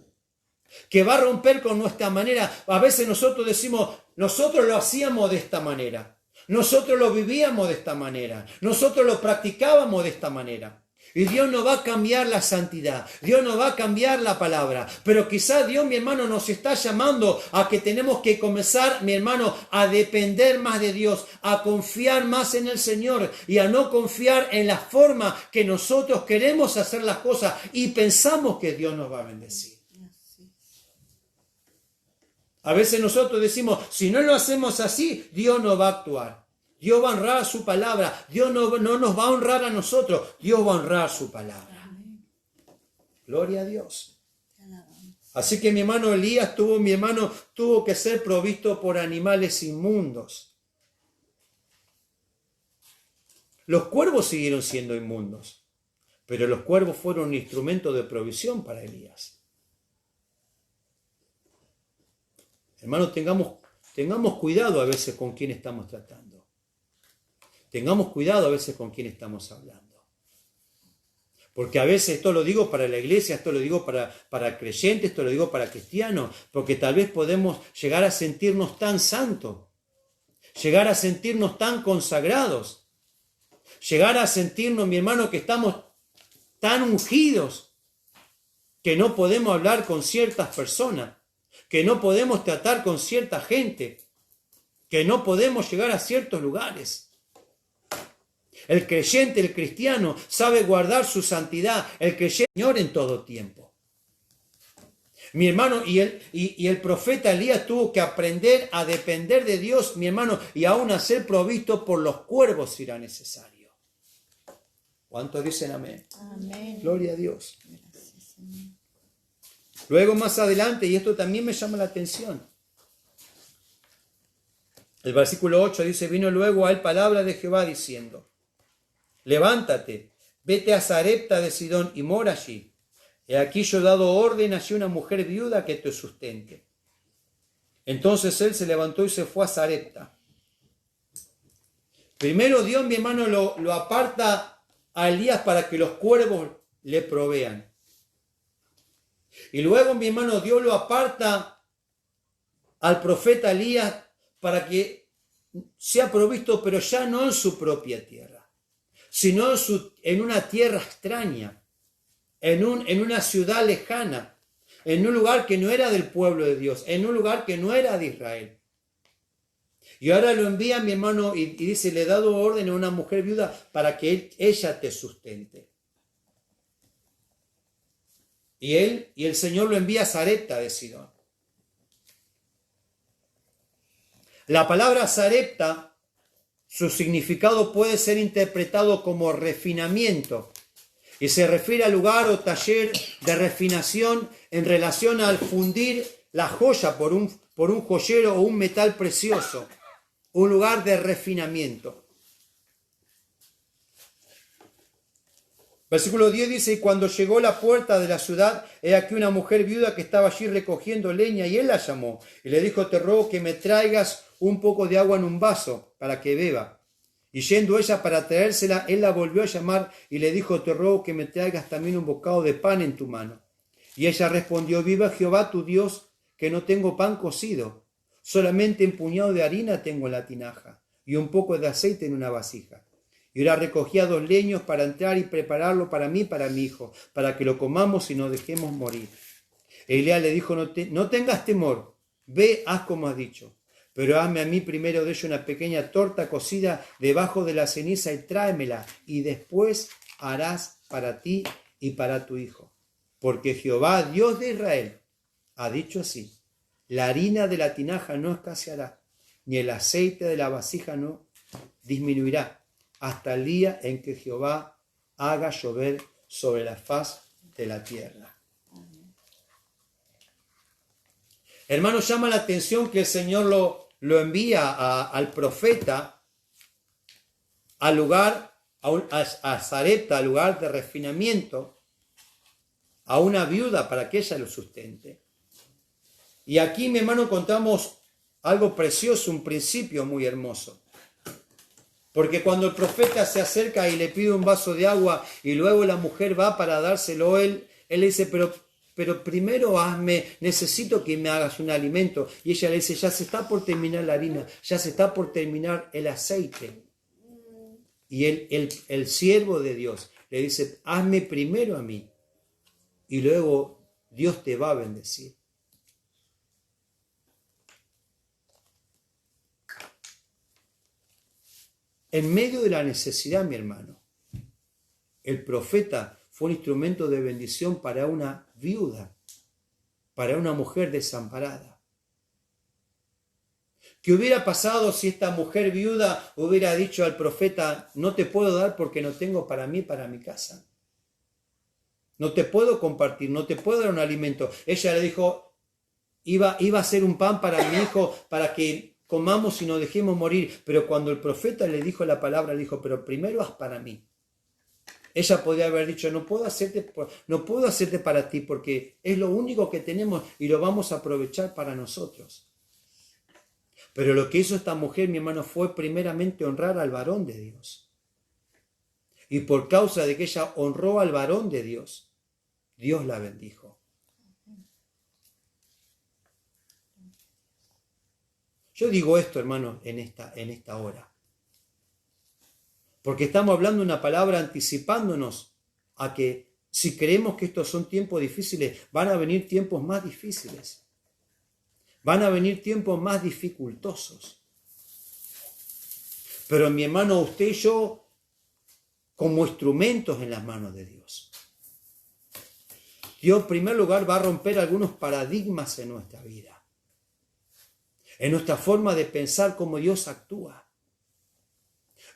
que va a romper con nuestra manera. A veces nosotros decimos: nosotros lo hacíamos de esta manera, nosotros lo vivíamos de esta manera, nosotros lo practicábamos de esta manera. Y Dios no va a cambiar la santidad, Dios no va a cambiar la palabra, pero quizás Dios, mi hermano, nos está llamando a que tenemos que comenzar, mi hermano, a depender más de Dios, a confiar más en el Señor y a no confiar en la forma que nosotros queremos hacer las cosas y pensamos que Dios nos va a bendecir. A veces nosotros decimos: si no lo hacemos así, Dios no va a actuar. Dios va a honrar su palabra. Dios no nos va a honrar a nosotros. Dios va a honrar su palabra. Gloria a Dios. Así que mi hermano Elías tuvo que ser provisto por animales inmundos. Los cuervos siguieron siendo inmundos, pero los cuervos fueron un instrumento de provisión para Elías. Hermanos, tengamos cuidado a veces con quién estamos tratando. Tengamos cuidado a veces con quién estamos hablando. Porque a veces, esto lo digo para la iglesia, esto lo digo para creyentes, esto lo digo para cristianos, porque tal vez podemos llegar a sentirnos tan santos, llegar a sentirnos tan consagrados, llegar a sentirnos, mi hermano, que estamos tan ungidos que no podemos hablar con ciertas personas, que no podemos tratar con cierta gente, que no podemos llegar a ciertos lugares. El creyente, el cristiano, sabe guardar su santidad. El creyente, Señor, en todo tiempo. Mi hermano, y el profeta Elías tuvo que aprender a depender de Dios, mi hermano, y aún a ser provisto por los cuervos si era necesario. ¿Cuántos dicen amén? Amén. Gloria a Dios. Gracias, Señor. Luego más adelante, y esto también me llama la atención, el versículo 8 dice: vino luego a él palabra de Jehová diciendo: levántate, vete a Sarepta de Sidón y mora allí. He aquí yo he dado orden allí una mujer viuda que te sustente. Entonces él se levantó y se fue a Sarepta. Primero Dios, mi hermano, lo aparta a Elías para que los cuervos le provean. Y luego, mi hermano, Dios lo aparta al profeta Elías para que sea provisto, pero ya no en su propia tierra, sino en una tierra extraña, en una ciudad lejana, en un lugar que no era del pueblo de Dios, en un lugar que no era de Israel. Y ahora lo envía, mi hermano, y dice: le he dado orden a una mujer viuda para que ella te sustente. Y el Señor lo envía a Sarepta de Sidón. La palabra Sarepta, su significado puede ser interpretado como refinamiento y se refiere al lugar o taller de refinación en relación al fundir la joya por un joyero o un metal precioso, un lugar de refinamiento. Versículo 10 dice: y cuando llegó a la puerta de la ciudad, he aquí una mujer viuda que estaba allí recogiendo leña, y él la llamó y le dijo: te ruego que me traigas un poco de agua en un vaso para que beba. Y yendo ella para traérsela, él la volvió a llamar y le dijo, te ruego que me traigas también un bocado de pan en tu mano. Y ella respondió, viva Jehová tu Dios, que no tengo pan cocido, solamente un puñado de harina tengo en la tinaja y un poco de aceite en una vasija. Y ahora recogía 2 leños para entrar y prepararlo para mí y para mi hijo, para que lo comamos y nos dejemos morir. Elías le dijo, no tengas temor, ve, haz como has dicho. Pero hazme a mí primero de ello una pequeña torta cocida debajo de la ceniza y tráemela, y después harás para ti y para tu hijo. Porque Jehová, Dios de Israel, ha dicho así, la harina de la tinaja no escaseará, ni el aceite de la vasija no disminuirá, hasta el día en que Jehová haga llover sobre la faz de la tierra. Hermanos, llama la atención que el Señor lo envía al profeta al lugar, a Sarepta, al lugar de refinamiento, a una viuda para que ella lo sustente. Y aquí, mi hermano, encontramos algo precioso, un principio muy hermoso. Porque cuando el profeta se acerca y le pide un vaso de agua y luego la mujer va para dárselo, él le dice, pero primero necesito que me hagas un alimento. Y ella le dice, ya se está por terminar la harina, ya se está por terminar el aceite. Y el siervo de Dios le dice, hazme primero a mí y luego Dios te va a bendecir. En medio de la necesidad, mi hermano, el profeta fue un instrumento de bendición para una viuda, para una mujer desamparada. ¿Qué hubiera pasado si esta mujer viuda hubiera dicho al profeta, no te puedo dar porque no tengo para mí, para mi casa? No te puedo compartir, no te puedo dar un alimento. Ella le dijo, iba a hacer un pan para mi hijo, para que comamos y nos dejemos morir. Pero cuando el profeta le dijo la palabra, le dijo, pero primero haz para mí. Ella podía haber dicho, no puedo hacerte para ti porque es lo único que tenemos y lo vamos a aprovechar para nosotros. Pero lo que hizo esta mujer, mi hermano, fue primeramente honrar al varón de Dios. Y por causa de que ella honró al varón de Dios, Dios la bendijo. Yo digo esto, hermano, en esta hora. Porque estamos hablando una palabra anticipándonos a que si creemos que estos son tiempos difíciles, van a venir tiempos más difíciles. Van a venir tiempos más dificultosos. Pero mi hermano, usted y yo, como instrumentos en las manos de Dios. Dios en primer lugar va a romper algunos paradigmas en nuestra vida. En nuestra forma de pensar cómo Dios actúa.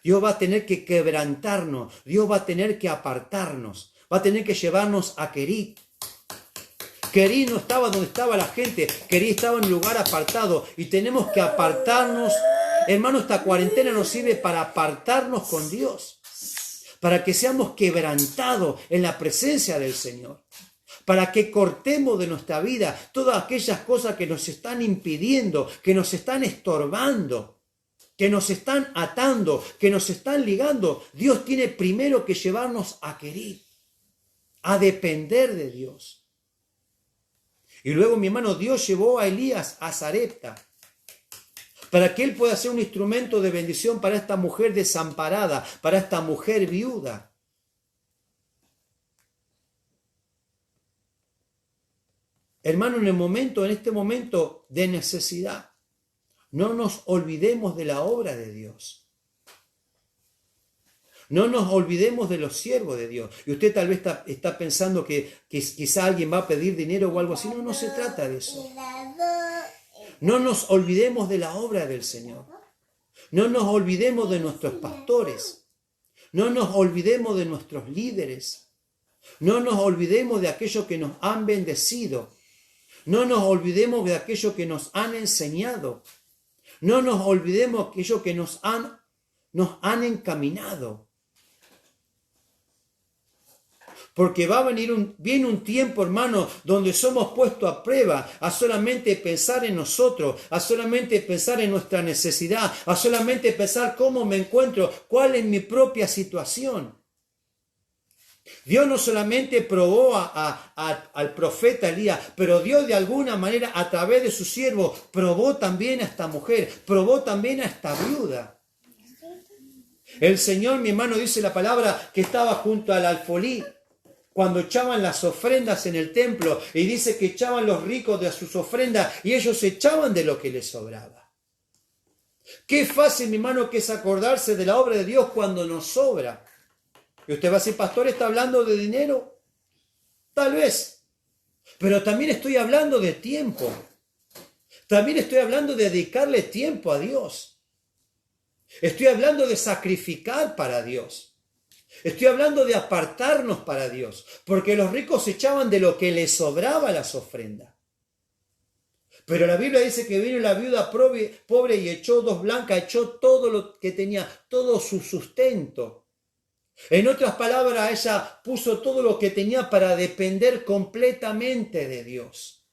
Dios va a tener que quebrantarnos, Dios va a tener que apartarnos, va a tener que llevarnos a Querit. Querit no estaba donde estaba la gente, Querit estaba en un lugar apartado y tenemos que apartarnos. Hermano, esta cuarentena nos sirve para apartarnos con Dios, para que seamos quebrantados en la presencia del Señor, para que cortemos de nuestra vida todas aquellas cosas que nos están impidiendo, que nos están estorbando, que nos están atando, que nos están ligando. Dios tiene primero que llevarnos a Querit, a depender de Dios. Y luego, mi hermano, Dios llevó a Elías a Sarepta para que él pueda ser un instrumento de bendición para esta mujer desamparada, para esta mujer viuda. Hermano, en este momento de necesidad, no nos olvidemos de la obra de Dios. No nos olvidemos de los siervos de Dios. Y usted tal vez está pensando que quizá alguien va a pedir dinero o algo así. No, no se trata de eso. No nos olvidemos de la obra del Señor. No nos olvidemos de nuestros pastores. No nos olvidemos de nuestros líderes. No nos olvidemos de aquellos que nos han bendecido. No nos olvidemos de aquellos que nos han enseñado. No nos olvidemos de aquellos que nos han encaminado. Porque viene un tiempo, hermano, donde somos puestos a prueba, a solamente pensar en nosotros, a solamente pensar en nuestra necesidad, a solamente pensar cómo me encuentro, cuál es mi propia situación. Dios no solamente probó al profeta Elías, pero Dios de alguna manera a través de su siervo probó también a esta mujer, probó también a esta viuda. El Señor, mi hermano, dice la palabra que estaba junto al alfolí cuando echaban las ofrendas en el templo, y dice que echaban los ricos de sus ofrendas y ellos echaban de lo que les sobraba. Qué fácil, mi hermano, que es acordarse de la obra de Dios cuando nos sobra. Y usted va a decir, pastor, ¿está hablando de dinero? Tal vez. Pero también estoy hablando de tiempo. También estoy hablando de dedicarle tiempo a Dios. Estoy hablando de sacrificar para Dios. Estoy hablando de apartarnos para Dios. Porque los ricos echaban de lo que les sobraba las ofrendas. Pero la Biblia dice que vino la viuda pobre y echó 2 blancas, echó todo lo que tenía, todo su sustento. En otras palabras, ella puso todo lo que tenía para depender completamente de Dios.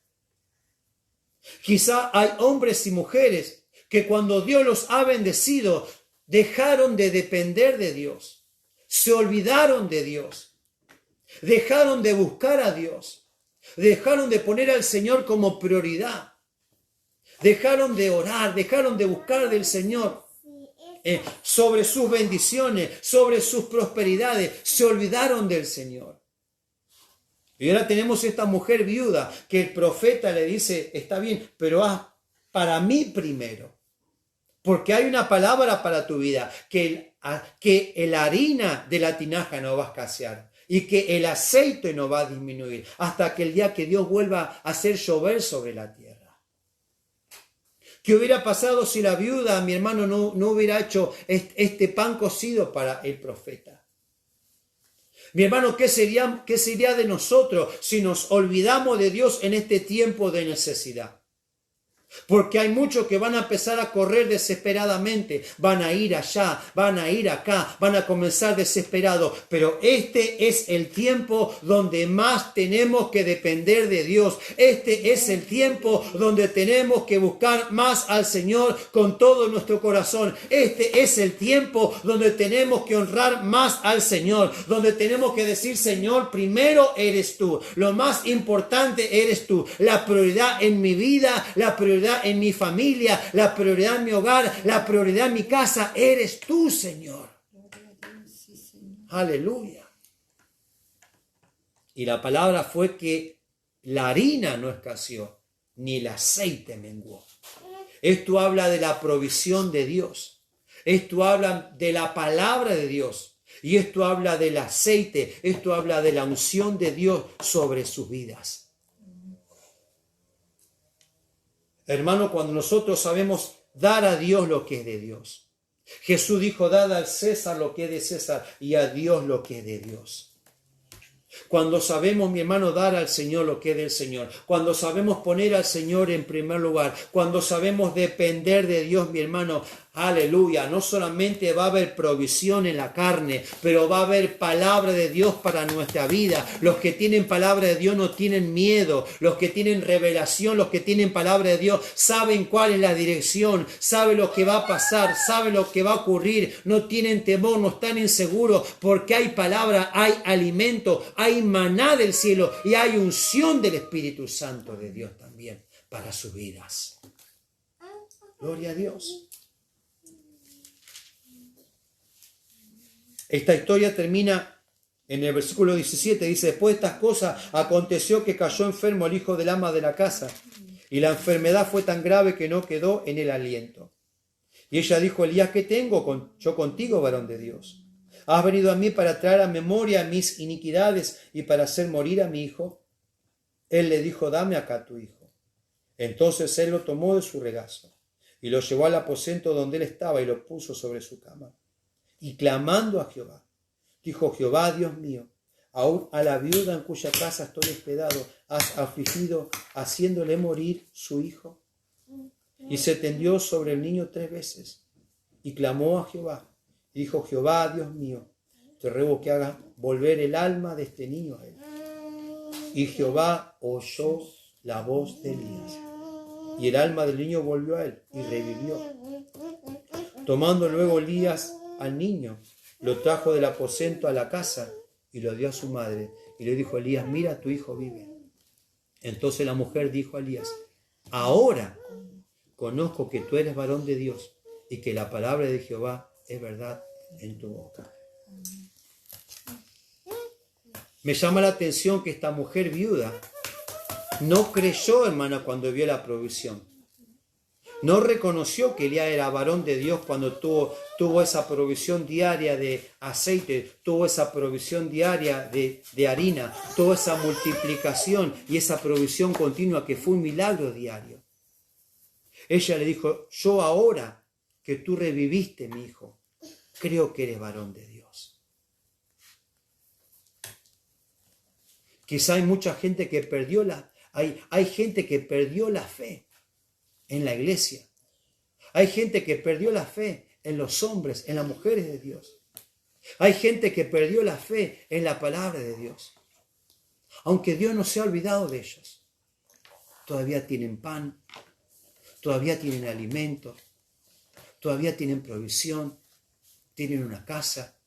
Quizá hay hombres y mujeres que cuando Dios los ha bendecido, dejaron de depender de Dios. Se olvidaron de Dios. Dejaron de buscar a Dios. Dejaron de poner al Señor como prioridad. Dejaron de orar, dejaron de buscar del Señor. Sobre sus bendiciones, sobre sus prosperidades, se olvidaron del Señor. Y ahora tenemos esta mujer viuda que el profeta le dice, está bien, pero haz para mí primero. Porque hay una palabra para tu vida, que la harina de la tinaja no va a escasear y que el aceite no va a disminuir hasta que el día que Dios vuelva a hacer llover sobre la tierra. ¿Qué hubiera pasado si la viuda, mi hermano, no hubiera hecho este pan cocido para el profeta? Mi hermano, ¿qué sería de nosotros si nos olvidamos de Dios en este tiempo de necesidad? Porque hay muchos que van a empezar a correr desesperadamente, van a ir allá, van a ir acá, van a comenzar desesperados, pero este es el tiempo donde más tenemos que depender de Dios. Este es el tiempo donde tenemos que buscar más al Señor con todo nuestro corazón. Este es el tiempo donde tenemos que honrar más al Señor, donde tenemos que decir, Señor, primero eres tú, lo más importante eres tú, la prioridad en mi vida, la prioridad en mi familia, la prioridad en mi hogar, la prioridad en mi casa, eres tú, Señor. Aleluya. Y la palabra fue que la harina no escaseó, ni el aceite menguó. Esto habla de la provisión de Dios. Esto habla de la palabra de Dios. Y esto habla del aceite. Esto habla de la unción de Dios sobre sus vidas. Hermano, cuando nosotros sabemos dar a Dios lo que es de Dios. Jesús dijo, dad al César lo que es de César y a Dios lo que es de Dios. Cuando sabemos, mi hermano, dar al Señor lo que es del Señor. Cuando sabemos poner al Señor en primer lugar. Cuando sabemos depender de Dios, mi hermano. Aleluya. No solamente va a haber provisión en la carne, pero va a haber palabra de Dios para nuestra vida. Los que tienen palabra de Dios no tienen miedo. Los que tienen revelación, los que tienen palabra de Dios, saben cuál es la dirección, saben lo que va a pasar, saben lo que va a ocurrir. No tienen temor, no están inseguros, porque hay palabra, hay alimento, hay maná del cielo y hay unción del Espíritu Santo de Dios también para sus vidas. Gloria a Dios. Esta historia termina en el versículo 17. Dice, después de estas cosas aconteció que cayó enfermo el hijo del ama de la casa. Y la enfermedad fue tan grave que no quedó en el aliento. Y ella dijo, Elías, ¿qué tengo yo contigo, varón de Dios? ¿Has venido a mí para traer a memoria mis iniquidades y para hacer morir a mi hijo? Él le dijo, dame acá tu hijo. Entonces él lo tomó de su regazo y lo llevó al aposento donde él estaba y lo puso sobre su cama. Y clamando a Jehová, dijo, Jehová, Dios mío, aún a la viuda en cuya casa estoy hospedado, has afligido, haciéndole morir su hijo. Y se tendió sobre el niño 3 veces, y clamó a Jehová. Y dijo, Jehová, Dios mío, te ruego que hagas volver el alma de este niño a él. Y Jehová oyó la voz de Elías, y el alma del niño volvió a él, y revivió. Tomando luego Elías al niño, lo trajo del aposento a la casa, y lo dio a su madre. Y le dijo a Elías, mira, tu hijo vive. Entonces la mujer dijo a Elías, ahora conozco que tú eres varón de Dios, y que la palabra de Jehová es verdad en tu boca. Me llama la atención que esta mujer viuda no creyó, hermana, cuando vio la provisión. No reconoció que Elías era varón de Dios cuando tuvo esa provisión diaria de aceite, tuvo esa provisión diaria de harina, tuvo esa multiplicación y esa provisión continua que fue un milagro diario. Ella le dijo, yo ahora que tú reviviste, mi hijo, creo que eres varón de Dios. Quizá hay mucha gente que perdió hay gente que perdió la fe en la iglesia. Hay gente que perdió la fe en los hombres, en las mujeres de Dios. Hay gente que perdió la fe en la palabra de Dios. Aunque Dios no se ha olvidado de ellos. Todavía tienen pan, todavía tienen alimento, todavía tienen provisión, tienen una casa,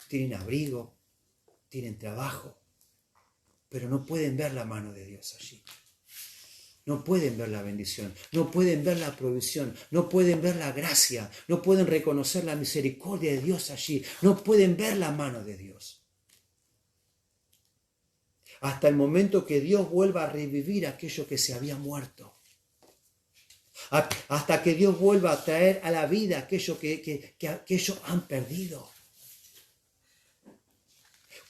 tienen abrigo, tienen trabajo. Pero no pueden ver la mano de Dios allí. No pueden ver la bendición, no pueden ver la provisión, no pueden ver la gracia, no pueden reconocer la misericordia de Dios allí, no pueden ver la mano de Dios. Hasta el momento que Dios vuelva a revivir aquello que se había muerto. Hasta que Dios vuelva a traer a la vida aquello que ellos han perdido.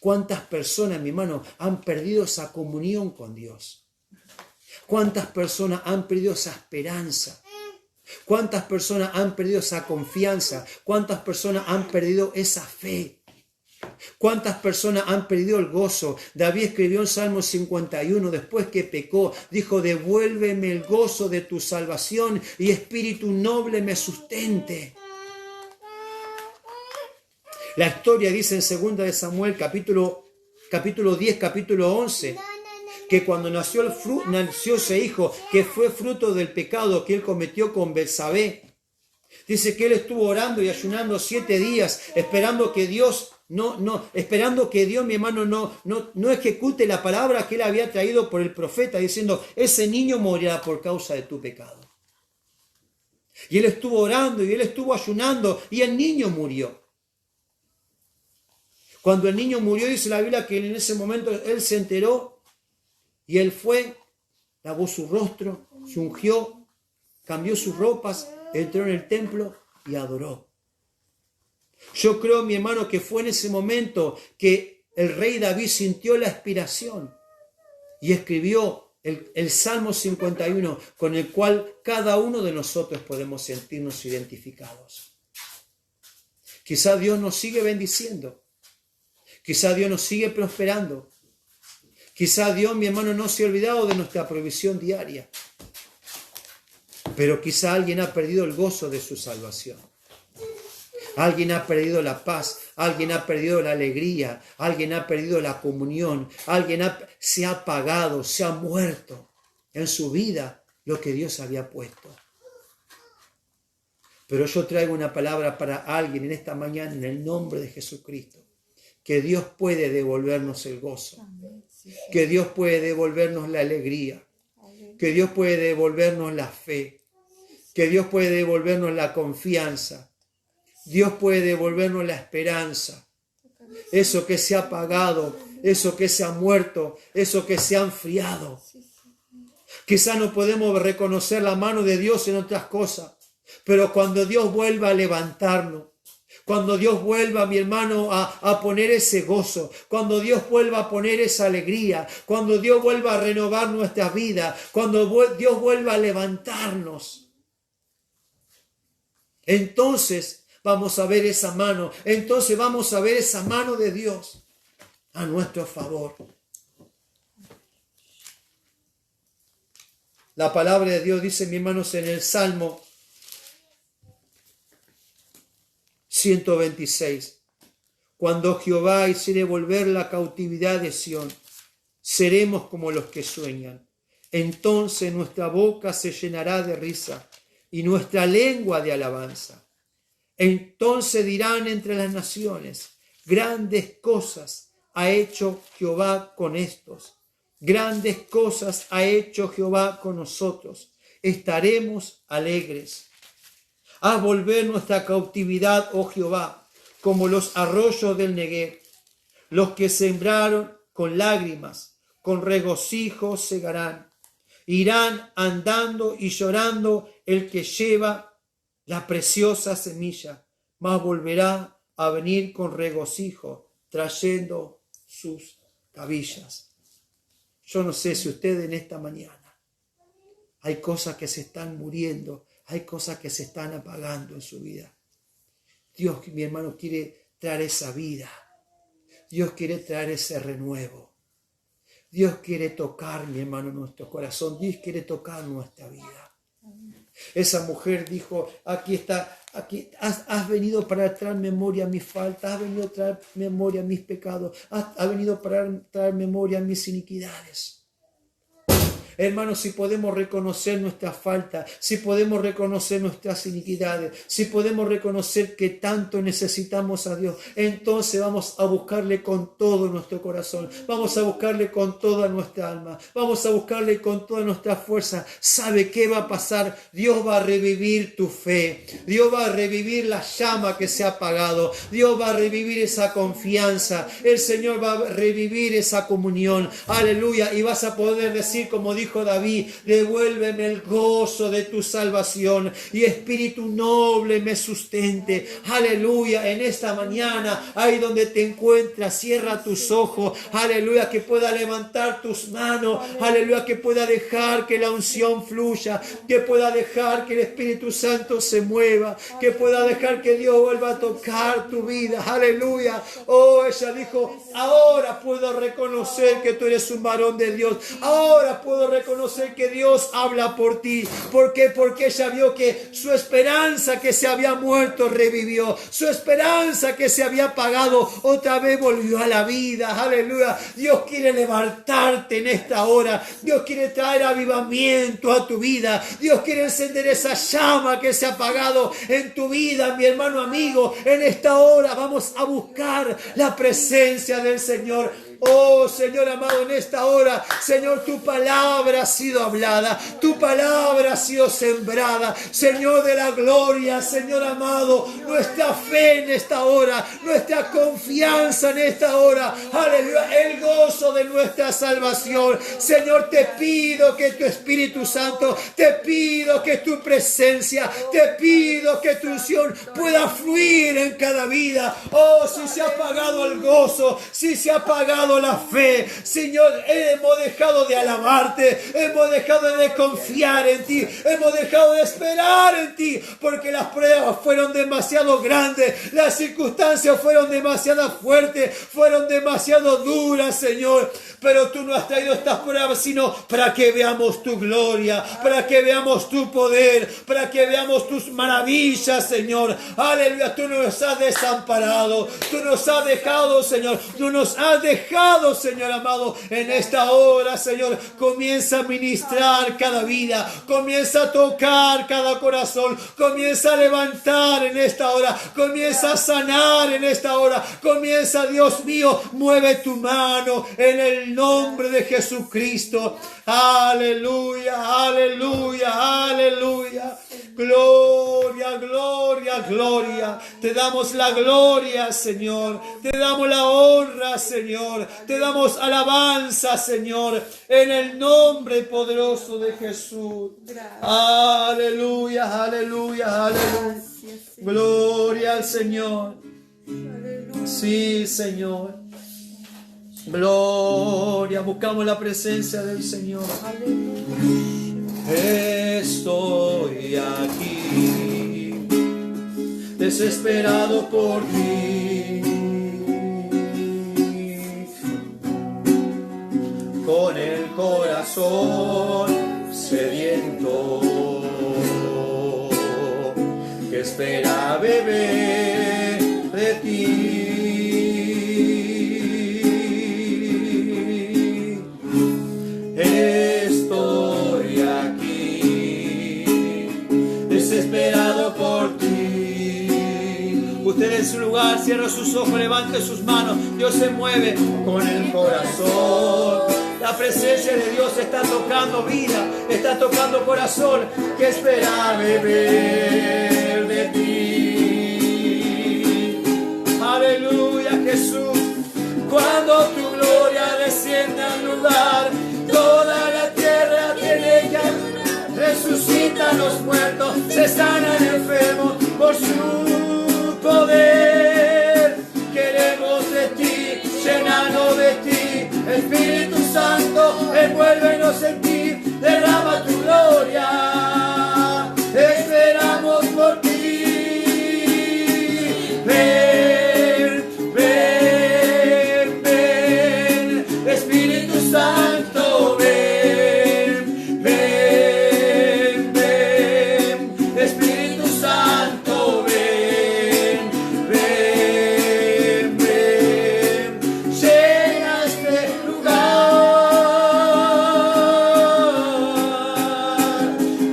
¿Cuántas personas, mi hermano, han perdido esa comunión con Dios? ¿Cuántas personas han perdido esa esperanza? ¿Cuántas personas han perdido esa confianza? ¿Cuántas personas han perdido esa fe? ¿Cuántas personas han perdido el gozo? David escribió en Salmo 51, después que pecó, dijo, devuélveme el gozo de tu salvación y espíritu noble me sustente. La historia dice en 2 de Samuel, capítulo 10, capítulo 11, que cuando nació ese hijo, que fue fruto del pecado que él cometió con Betsabé, dice que él estuvo orando y ayunando 7 días, esperando que Dios, mi hermano, no ejecute la palabra que él había traído por el profeta, diciendo, ese niño morirá por causa de tu pecado. Y él estuvo orando y él estuvo ayunando y el niño murió. Cuando el niño murió, dice la Biblia que en ese momento él se enteró y él fue, lavó su rostro, se ungió, cambió sus ropas, entró en el templo y adoró. Yo creo, mi hermano, que fue en ese momento que el rey David sintió la inspiración y escribió el Salmo 51, con el cual cada uno de nosotros podemos sentirnos identificados. Quizá Dios nos sigue bendiciendo. Quizá Dios nos sigue prosperando. Quizá Dios, mi hermano, no se ha olvidado de nuestra provisión diaria. Pero quizá alguien ha perdido el gozo de su salvación. Alguien ha perdido la paz. Alguien ha perdido la alegría. Alguien ha perdido la comunión. Se ha apagado, se ha muerto en su vida lo que Dios había puesto. Pero yo traigo una palabra para alguien en esta mañana en el nombre de Jesucristo. Que Dios puede devolvernos el gozo, que Dios puede devolvernos la alegría, que Dios puede devolvernos la fe, que Dios puede devolvernos la confianza, Dios puede devolvernos la esperanza. Eso que se ha apagado, eso que se ha muerto, eso que se ha enfriado. Quizá no podemos reconocer la mano de Dios en otras cosas, pero cuando Dios vuelva a levantarnos, cuando Dios vuelva, mi hermano, a poner ese gozo, cuando Dios vuelva a poner esa alegría, cuando Dios vuelva a renovar nuestra vida, cuando Dios vuelva a levantarnos, entonces vamos a ver esa mano, entonces vamos a ver esa mano de Dios a nuestro favor. La palabra de Dios dice, mis hermanos, en el Salmo 126, Cuando Jehová hiciere volver la cautividad de Sión, seremos como los que sueñan. Entonces nuestra boca se llenará de risa y nuestra lengua de alabanza. Entonces dirán entre las naciones, grandes cosas ha hecho Jehová con estos. Grandes cosas ha hecho Jehová con nosotros. Estaremos alegres. Haz volver nuestra cautividad, oh Jehová, como los arroyos del Negev. Los que sembraron con lágrimas, con regocijo segarán. Irán andando y llorando el que lleva la preciosa semilla, mas volverá a venir con regocijo, trayendo sus cabillas. Yo no sé si usted en esta mañana hay cosas que se están muriendo, hay cosas que se están apagando en su vida. Dios, mi hermano, quiere traer esa vida. Dios quiere traer ese renuevo. Dios quiere tocar, mi hermano, nuestro corazón. Dios quiere tocar nuestra vida. Esa mujer dijo, aquí está, aquí has venido para traer memoria a mis faltas, has venido a traer memoria a mis pecados, has venido para traer memoria a mis iniquidades. Hermanos, si podemos reconocer nuestra falta, si podemos reconocer nuestras iniquidades, si podemos reconocer que tanto necesitamos a Dios, entonces vamos a buscarle con todo nuestro corazón, vamos a buscarle con toda nuestra alma, vamos a buscarle con toda nuestra fuerza. ¿Sabe qué va a pasar? Dios va a revivir tu fe, Dios va a revivir la llama que se ha apagado, Dios va a revivir esa confianza, el Señor va a revivir esa comunión, aleluya, y vas a poder decir como dijo David, devuélveme el gozo de tu salvación y espíritu noble me sustente. Aleluya, en esta mañana, ahí donde te encuentras, cierra tus ojos, aleluya, que pueda levantar tus manos, aleluya, que pueda dejar que la unción fluya, que pueda dejar que el Espíritu Santo se mueva, que pueda dejar que Dios vuelva a tocar tu vida, aleluya. Oh, ella dijo, ahora puedo reconocer que tú eres un varón de Dios, ahora puedo reconocer que Dios habla por ti. ¿Por qué? Porque ella vio que su esperanza que se había muerto revivió, su esperanza que se había apagado otra vez volvió a la vida, aleluya. Dios quiere levantarte en esta hora, Dios quiere traer avivamiento a tu vida, Dios quiere encender esa llama que se ha apagado en tu vida, mi hermano amigo. En esta hora vamos a buscar la presencia del Señor. Oh Señor amado, en esta hora, Señor, tu palabra ha sido hablada, tu palabra ha sido sembrada, Señor de la gloria, Señor amado, nuestra fe en esta hora, nuestra confianza en esta hora, aleluya, el gozo de nuestra salvación. Señor, te pido que tu Espíritu Santo, te pido que tu presencia, te pido que tu unción pueda fluir en cada vida. Oh, si se ha apagado el gozo, si se ha apagado la fe, Señor, hemos dejado de alabarte, hemos dejado de confiar en ti, hemos dejado de esperar en ti, porque las pruebas fueron demasiado grandes, las circunstancias fueron demasiado fuertes, fueron demasiado duras, Señor. Pero tú no has traído estas pruebas sino para que veamos tu gloria, para que veamos tu poder, para que veamos tus maravillas, Señor. Aleluya, tú nos has desamparado, tú nos has dejado, Señor, tú nos has dejado, Señor amado. En esta hora, Señor, comienza a ministrar cada vida, comienza a tocar cada corazón, comienza a levantar en esta hora, comienza a sanar en esta hora, comienza, Dios mío, mueve tu mano en el nombre de Jesucristo. Aleluya, aleluya, aleluya. Gloria, gloria, gloria. Te damos la gloria, Señor. Te damos la honra, Señor. Te damos alabanza, Señor, en el nombre poderoso de Jesús. Aleluya, aleluya, aleluya. Gloria al Señor. Sí, Señor. Gloria, buscamos la presencia del Señor. Estoy aquí, desesperado por ti, con el corazón sediento, que espera beber de ti. cierre sus ojos, levante sus manos. Dios se mueve con el corazón. La presencia de Dios está tocando vida, está tocando corazón. ¿Qué esperar beber de ti? Aleluya, Jesús. Cuando tu gloria descienda al lugar, toda la tierra tiene que adorar. Resucitan los muertos, se sanan enfermos por su poder. Queremos de ti, llenarnos de ti. Espíritu Santo, envuélvenos en ti, derrama tu gloria. Esperamos por ti. Ven, ven, ven, Espíritu Santo, ven, ven, ven, Espíritu Santo, ven, ven, ven, llena este lugar.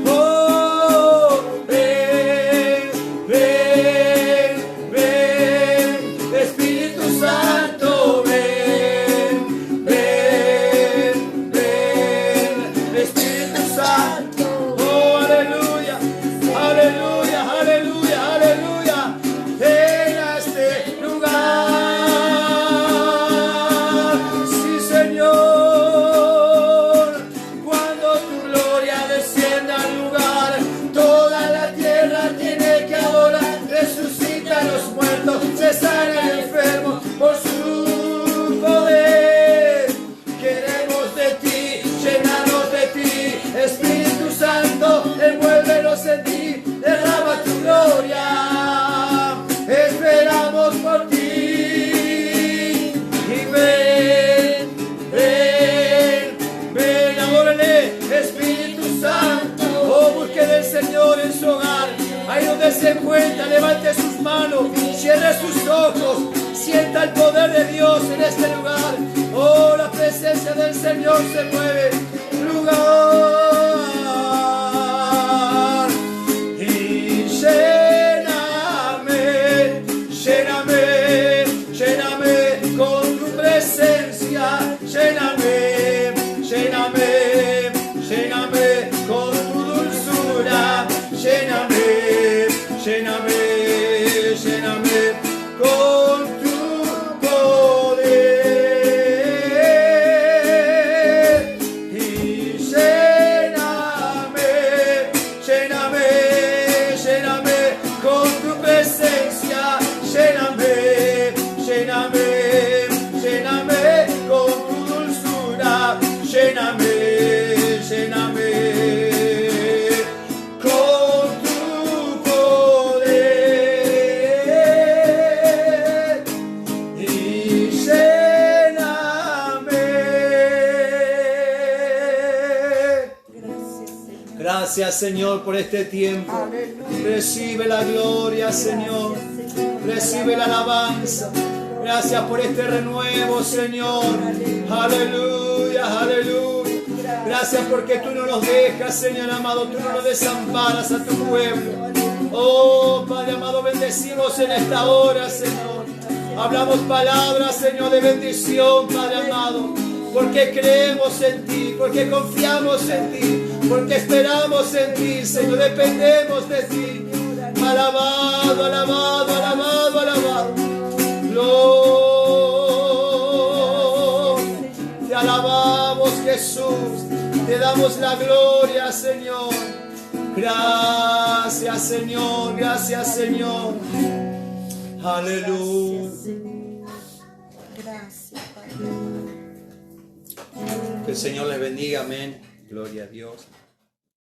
Oh, ven, ven, ven, Espíritu Santo, ven, ven, ven, Espíritu Santo. Oh, aleluya, aleluya, aleluya, aleluya. Llena este lugar. Sí, Señor. Cuando tu gloria descienda al lugar, toda la tierra tiene que adorar. Resucitan los muertos, se sanan enfermos por su poder. Queremos de ti, llenarnos de ti. Espíritu Santo, envuélvenos en ti, derrama tu gloria. Esperamos por ti. Y ven, ven, ven, adórale, Espíritu Santo. Oh, busque del Señor en su hogar. Ahí donde se encuentra, levante sus manos, cierre sus ojos, sienta el poder de Dios en este lugar. Oh, la presencia del Señor se mueve. Lugar. Y lléname, lléname, lléname con tu presencia. Lléname, lléname, lléname con tu dulzura. Lléname, lléname, lléname con tu poder. Y lléname, lléname, lléname con tu presencia. Lléname, lléname, lléname con tu dulzura. Lléname, lléname con tu poder. Y lléname. Gracias, Señor. Gracias, Señor, por este tiempo. Aleluya. Recibe la gloria, Señor. Gracias, Señor. Recibe la alabanza. Gracias por este renuevo, Señor. Aleluya, aleluya. Gracias porque tú no nos dejas, Señor amado. Tú no nos desamparas a tu pueblo. Oh, Padre amado, bendecimos en esta hora, Señor. Hablamos palabras, Señor, de bendición, Padre amado. Porque creemos en ti, porque confiamos en ti, porque esperamos en ti, Señor. Dependemos de ti. Alabado, alabado, alabado, alabado. Te alabamos, Jesús. Te damos la gloria, Señor. Gracias, Señor. Gracias, Señor. Aleluya. Gracias, Padre. Que el Señor les bendiga. Amén. Gloria a Dios.